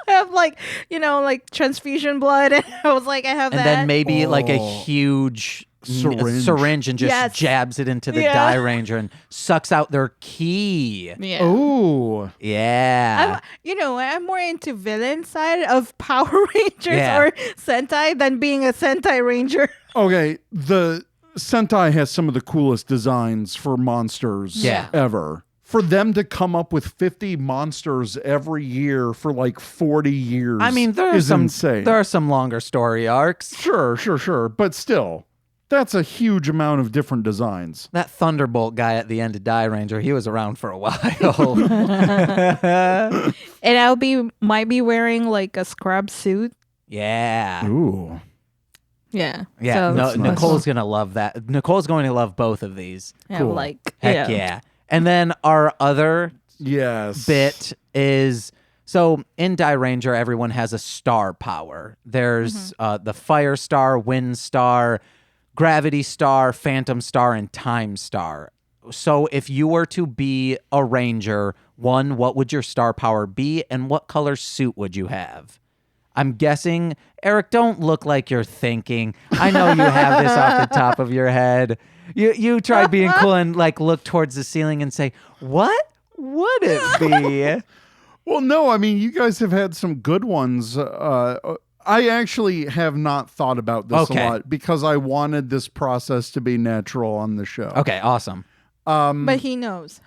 I have like, you know, like transfusion blood, and I was like, I have And that. then maybe like a Oh. huge Syringe. and just Yes. jabs it into the Yeah. Dairanger and sucks out their key. Yeah. Oh, Yeah. You know, I'm more into villain side of Power Rangers Yeah. or Sentai than being a Sentai Ranger. okay. The Sentai has some of the coolest designs for monsters Yeah. ever. For them to come up with 50 monsters every year for like 40 years, I mean, there are is some insane. there are some longer story arcs. Sure. But still, that's a huge amount of different designs. That Thunderbolt guy at the end of Dairanger, he was around for a while. And might be wearing like a scrub suit. Yeah. Ooh. Yeah. Yeah. So No, it's Nicole's going to love that. Nicole's going to love both of these. yeah, cool. like Heck yeah. And then our other Yes. bit is so in Dairanger, everyone has a star power. There's the fire star, wind star, gravity star, phantom star, and time star. So if you were to be a ranger, one, what would your star power be, and what color suit would you have? I'm guessing, Eric, don't look like you're thinking. I know you have this off the top of your head. You try being cool and like look towards the ceiling and say, what would it be? Well, no, I mean, you guys have had some good ones. I actually have not thought about this Okay. a lot because I wanted this process to be natural on the show. Okay, awesome. but he knows.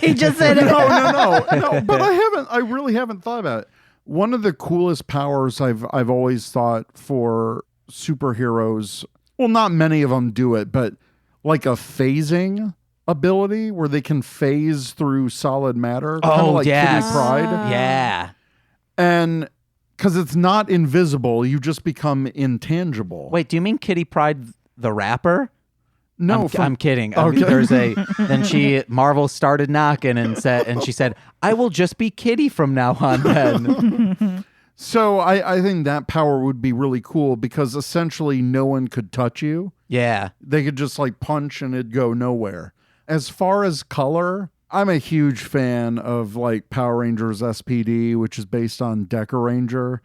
He just said it. No, but I really haven't thought about it. One of the coolest powers I've always thought for superheroes, well, not many of them do it, but like a phasing ability where they can phase through solid matter. Kinda like yes. Kitty Pryde. Yeah. And because it's not invisible, you just become intangible. Wait, do you mean Kitty Pryde the rapper? No, I'm kidding. Okay. Then Marvel started knocking and she said, I will just be Kitty from now on then. So I think that power would be really cool because essentially no one could touch you. Yeah. They could just like punch and it'd go nowhere. As far as color, I'm a huge fan of like Power Rangers SPD, which is based on Deca Ranger.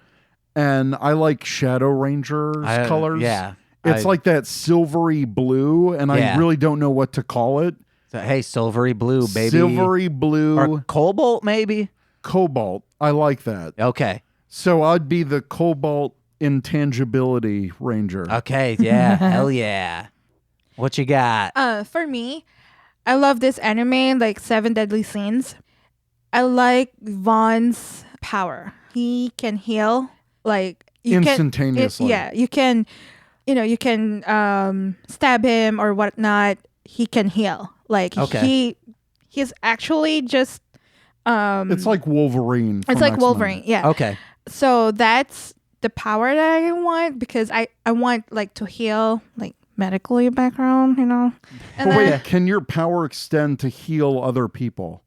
And I like Shadow Ranger's colors. Yeah. It's like that silvery blue, and Yeah. I really don't know what to call it. So, hey, silvery blue, baby. Silvery blue, Or cobalt, maybe? cobalt. I like that. Okay. So I'd be the Cobalt Intangibility Ranger. Okay. Yeah. Hell yeah. What you got? For me, I love this anime, like Seven Deadly Sins. I like Vaughn's power. He can heal, like you Instantaneously. you can, you can stab him or whatnot. He can heal. Like Okay. he's actually just. It's like Wolverine. It's from like X-Men. Wolverine. Yeah. Okay. So that's the power that I want because I want like to heal, like medically background, And But wait, can your power extend to heal other people?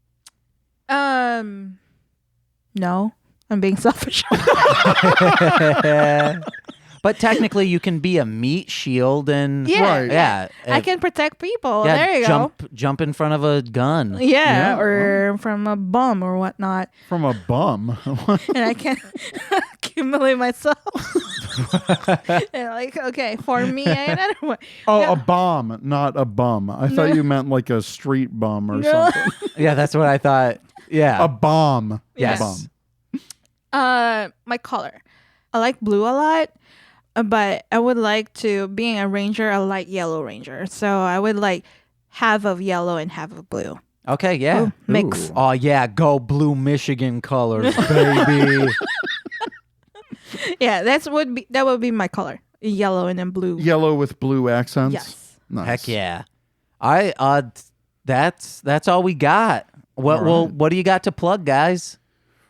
No, I'm being selfish. But technically, you can be a meat shield and Yeah. Right. yeah, I can protect people. yeah, There you jump in front of a gun. go. Yeah, Yeah. or from a bum or whatnot, From a bum. and I can accumulate myself. And like, okay, for me, another one. Oh, a bomb, not a bum. I thought you meant like a street bum or No. something. Yeah, that's what I thought. Yeah. A bomb. Yes. A bomb. My color. I like blue a lot, but I would like to, being a ranger, a light yellow ranger. So I would like half of yellow and half of blue. Okay, yeah. Ooh, mix. Ooh. Oh yeah, go blue Michigan colors, baby. Yeah, that would be my color. yellow and then blue. Yellow with blue accents. Yes. Nice. Heck yeah. That's all we got. What do you got to plug, guys?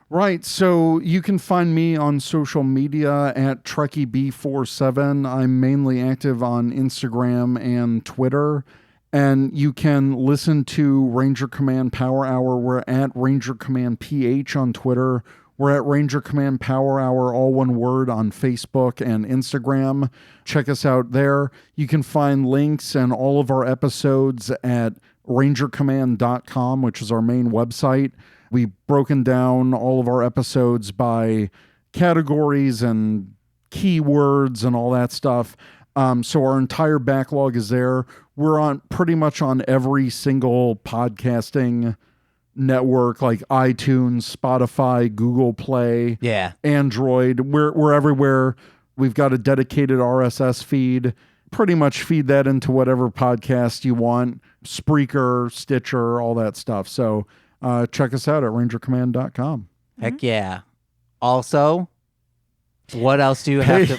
Right. So you can find me on social media at TrekkieB47. I'm mainly active on Instagram and Twitter. And you can listen to Ranger Command Power Hour. We're at Ranger Command PH on Twitter. We're at Ranger Command Power Hour, all one word, on Facebook and Instagram. Check us out there. You can find links and all of our episodes at rangercommand.com, which is our main website. We've broken down all of our episodes by categories and keywords and all that stuff. So our entire backlog is there. We're on pretty much on every single podcasting network, like iTunes, Spotify, Google Play, Android. We're everywhere. We've got a dedicated RSS feed. Pretty much feed that into whatever podcast you want. Spreaker, Stitcher, all that stuff. So check us out at rangercommand.com. Heck yeah. Also, what else do you have to...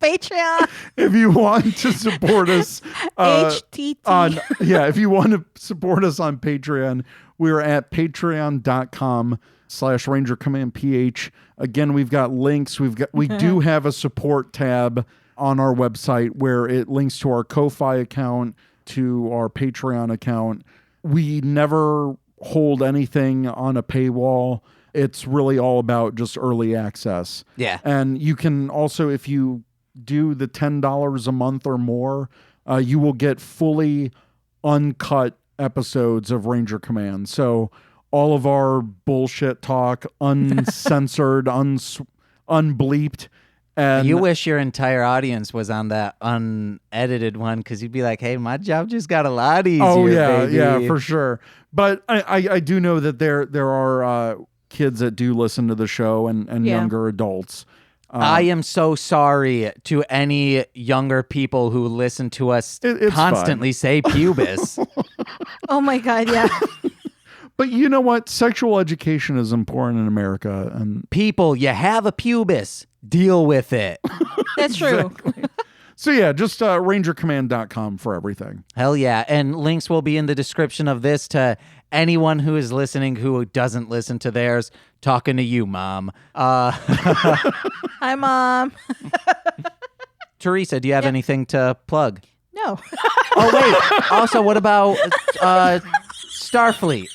Patreon. If you want to support us if you want to support us on Patreon, we're at patreon.com/rangercommandph. Again, we've got links. We do have a support tab on our website where it links to our Ko-Fi account, to our Patreon account. We never hold anything on a paywall. It's really all about just early access. Yeah. And you can also, if you do the $10 a month or more, you will get fully uncut episodes of Ranger Command. So all of our bullshit talk, uncensored, unbleeped. And you wish your entire audience was on that unedited one, because you'd be like, hey, my job just got a lot easier. Oh, yeah, baby. yeah, for sure. But I do know that there are kids that do listen to the show and younger adults. I am so sorry to any younger people who listen to us constantly say pubis. Oh my God, yeah. But you know what? Sexual education is important in America. And people, you have a pubis. Deal with it. That's true. Exactly. So yeah, just rangercommand.com for everything. Hell yeah. And links will be in the description of this to anyone who is listening who doesn't listen to theirs. Talking to you, Mom. Hi, Mom. Teresa, do you have anything to plug? No. Oh, wait. Also, what about Starfleet?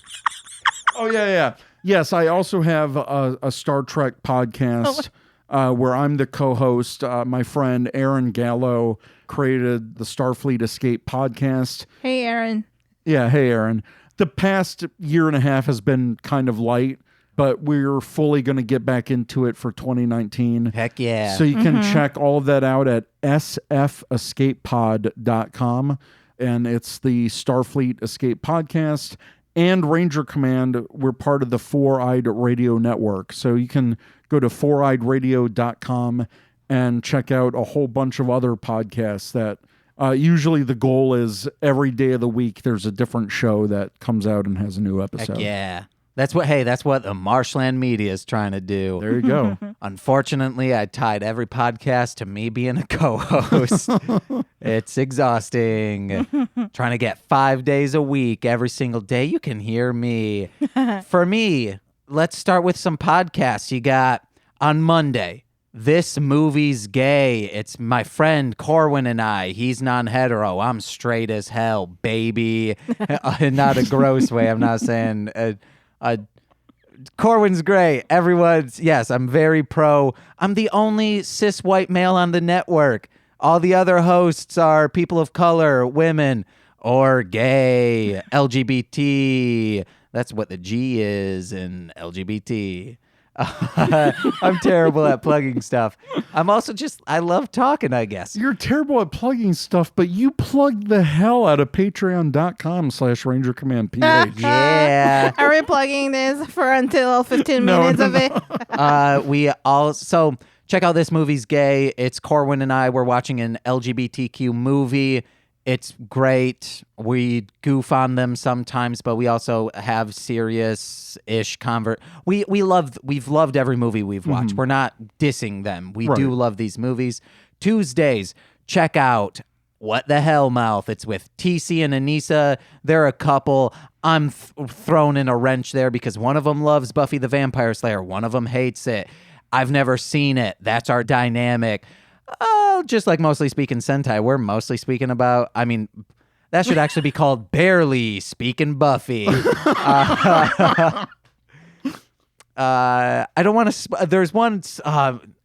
Oh, yeah. Yes, I also have a Star Trek podcast where I'm the co-host. My friend Aaron Gallo created the Starfleet Escape podcast. Hey, Aaron. Yeah, hey, Aaron. The past year and a half has been kind of light, but we're fully going to get back into it for 2019. Heck yeah. So you can check all of that out at sfescapepod.com. And it's the Starfleet Escape podcast. And Ranger Command, we're part of the Four-Eyed Radio Network. So you can go to foureyedradio.com and check out a whole bunch of other podcasts that usually the goal is every day of the week there's a different show that comes out and has a new episode. Heck yeah. That's what the Marshland Media is trying to do. There you go. Unfortunately, I tied every podcast to me being a co-host. It's exhausting. Trying to get 5 days a week, every single day. You can hear me. For me, let's start with some podcasts. You got on Monday, This Movie's Gay. It's my friend Corwin and I. He's non-hetero. I'm straight as hell, baby. Not a gross way. I'm not saying... Corwin's great. Yes, I'm very pro. I'm the only cis white male on the network. All the other hosts are people of color, women, or gay, LGBT. That's what the G is in LGBT. I'm terrible at plugging stuff. I'm also I love talking, I guess. You're terrible at plugging stuff, but you plugged the hell out of patreon.com/rangercommandph. Yeah. Are we plugging this for until 15 minutes of it? We also check out This Movie's Gay. It's Corwin and I. We're watching an LGBTQ movie. It's great. We goof on them sometimes, but we also have serious-ish we've loved every movie we've watched. We're not dissing them. We do love these movies. Tuesdays, check out What the Hell Mouth. It's with TC and Anissa. They're a couple. I'm thrown in a wrench there because one of them loves Buffy the Vampire Slayer. One of them hates it. I've never seen it. That's our dynamic. Oh, just like Mostly Speakin Sentai. We're mostly speaking about, that should actually be called Barely Speaking Buffy. I don't want to. There's one.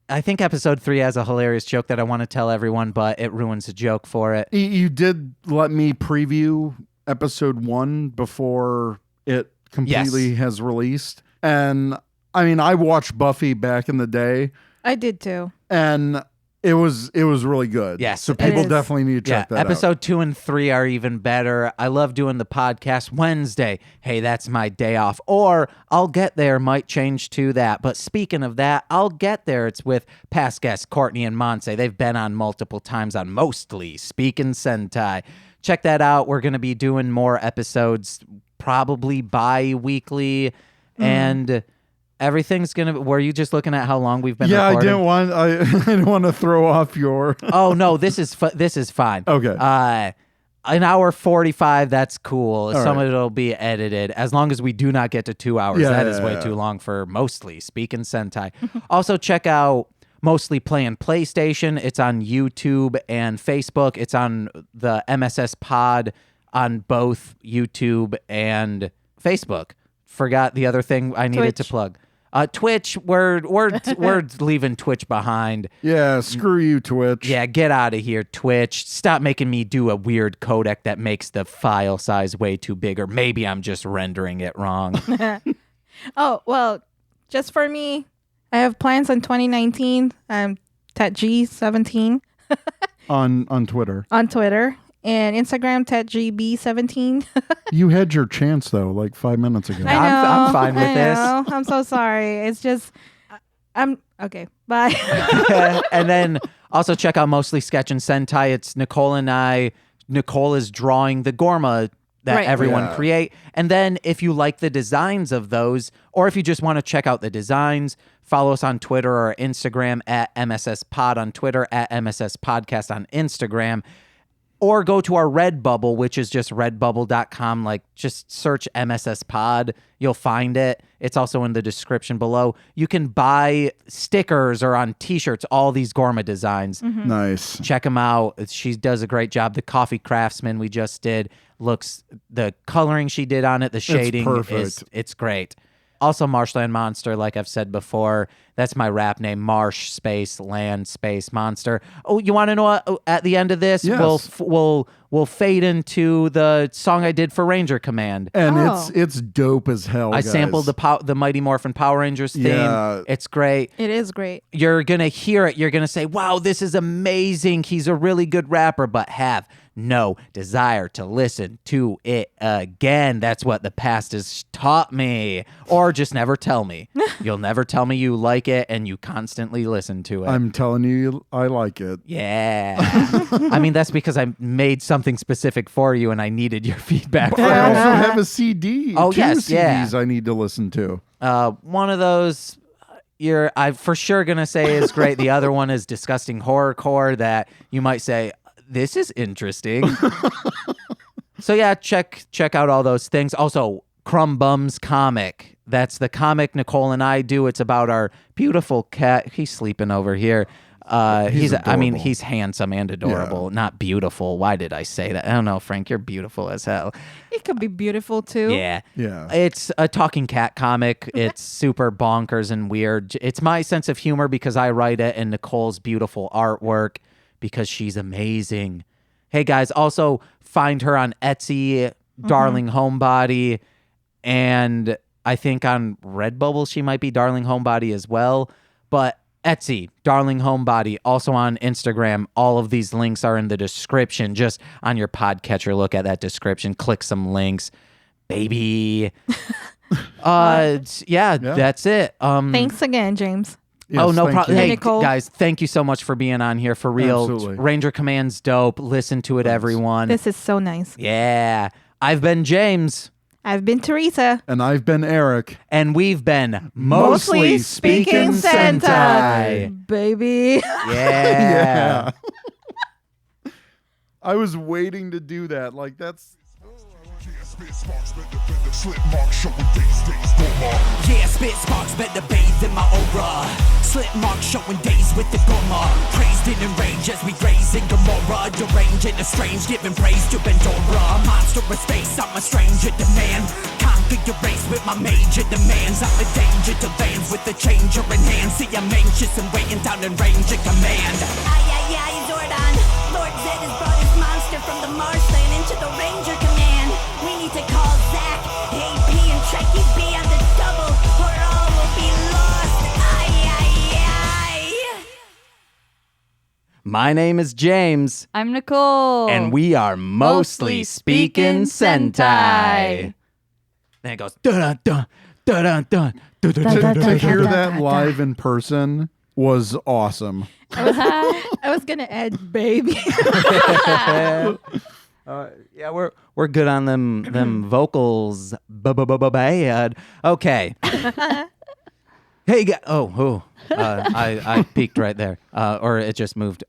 I think episode 3 has a hilarious joke that I want to tell everyone, but it ruins the joke for it. You did let me preview episode 1 before it completely has released, and I watched Buffy back in the day. I did too, and it was really good. Yes, so people definitely need to check that out. Episode 2 and 3 are even better. I love doing the podcast Wednesday. Hey, that's my day off. Or I'll get there might change to that. But speaking of that, I'll get there. It's with past guests Courtney and Monse. They've been on multiple times on Mostly Speakin Sentai. Check that out. We're going to be doing more episodes probably bi-weekly and everything's gonna. Were you just looking at how long we've been? Yeah, recording? I didn't want to throw off your. Oh no, this is fine. Okay. An hour 45. That's cool. All Some right. of it'll be edited as long as we do not get to 2 hours. Yeah, That is yeah, way yeah. too long for Mostly Speakin Sentai. Also check out Mostly Playing PlayStation. It's on YouTube and Facebook. It's on the MSS Pod on both YouTube and Facebook. Forgot the other thing I needed to Twitch. plug. Twitch, we're leaving Twitch behind. Yeah, screw you, Twitch. Yeah, get out of here, Twitch. Stop making me do a weird codec that makes the file size way too big, or maybe I'm just rendering it wrong. Oh, well, just for me, I have plans on 2019. I'm TetG17 On Twitter. on Twitter and Instagram, TetGB17. You had your chance though, like 5 minutes ago. I know. I'm fine with I this. know. I'm so sorry. It's just, I'm okay. Bye. And then also check out Mostly Sketchin' Sentai. It's Nicole and I. Nicole is drawing the Gorma that Right. everyone Yeah. create. And then if you like the designs of those, or if you just want to check out the designs, follow us on Twitter or Instagram at MSS Pod on Twitter, at MSS Podcast on Instagram. Or go to our RedBubble, which is just redbubble.com. Like, just search MSS Pod. You'll find it. It's also in the description below. You can buy stickers or on T-shirts, all these Gorma designs. Nice. Check them out. She does a great job. The Coffee Craftsman we just did looks, the coloring she did on it, the shading is, perfect. it's great. Also, Marshland Monster, like I've said before, that's my rap name, Marsh Space Land Space Monster. Oh, you want to know what, at the end of this, Yes. we'll fade into the song I did for Ranger Command. And Oh. it's dope as hell. I guys. sampled the Mighty Morphin Power Rangers theme. Yeah. It's great. It is great. You're going to hear it. You're going to say, wow, this is amazing. He's a really good rapper, but have no desire to listen to it again. That's what the past has taught me. Or just never tell me. You'll never tell me you like it and you constantly listen to it. I'm telling you, I like it. Yeah. I mean, that's because I made something specific for you and I needed your feedback. I also have a CD. Oh, two yes, CDs yeah. I need to listen to. One of those I'm for sure going to say is great. The other one is Disgusting Horrorcore that you might say, this is interesting. So yeah, check out all those things. Also, Crumb Bums comic. That's the comic Nicole and I do. It's about our beautiful cat. He's sleeping over here. He's adorable. he's handsome and adorable, not beautiful. Why did I say that? I don't know, Frank, you're beautiful as hell. It could be beautiful too. Yeah. Yeah. It's a talking cat comic. It's super bonkers and weird. It's my sense of humor because I write it and Nicole's beautiful artwork because she's amazing. Hey guys, also find her on Etsy, Darling Homebody, and I think on Redbubble she might be Darling Homebody as well. But Etsy, Darling Homebody, also on Instagram. All of these links are in the description. Just on your podcatcher, look at that description. Click some links. Baby. Yeah, that's it. Thanks again, James. Oh, Yes, no thank problem. you. Hey, Nicole. guys, thank you so much for being on here for real. Absolutely. Ranger Command's dope. Listen to it, everyone. This is so nice. Yeah. I've been James. I've been Teresa. And I've been Eric. And we've been Mostly Speakin Sentai. Baby. Yeah. I was waiting to do that. Like, that's... Yeah, spit sparks, better bathe in my aura. Slit marks showing days with the goma. Praised and enraged as we graze in Gomorrah. Deranged and estranged, giving praise to Pandora. A monster of space, I'm a stranger to man. Conquer your race with my major demands. I'm a danger to lands with the changer in hand. See, I'm anxious and waiting down in range of command. Aye, Zordon. Lord Zed has brought his monster from the marshland into the Ranger command. We need to call Zach, AP, and Trekkie B on the double, or all will be lost. Aye. My name is James. I'm Nicole. And we are Mostly Speakin Sentai. Then it goes dun dun dun dun dun dun dun. To hear that live in person was awesome. I was gonna add baby. Yeah, we're good on them vocals. Bad. Okay. Hey, I peaked right there, or it just moved.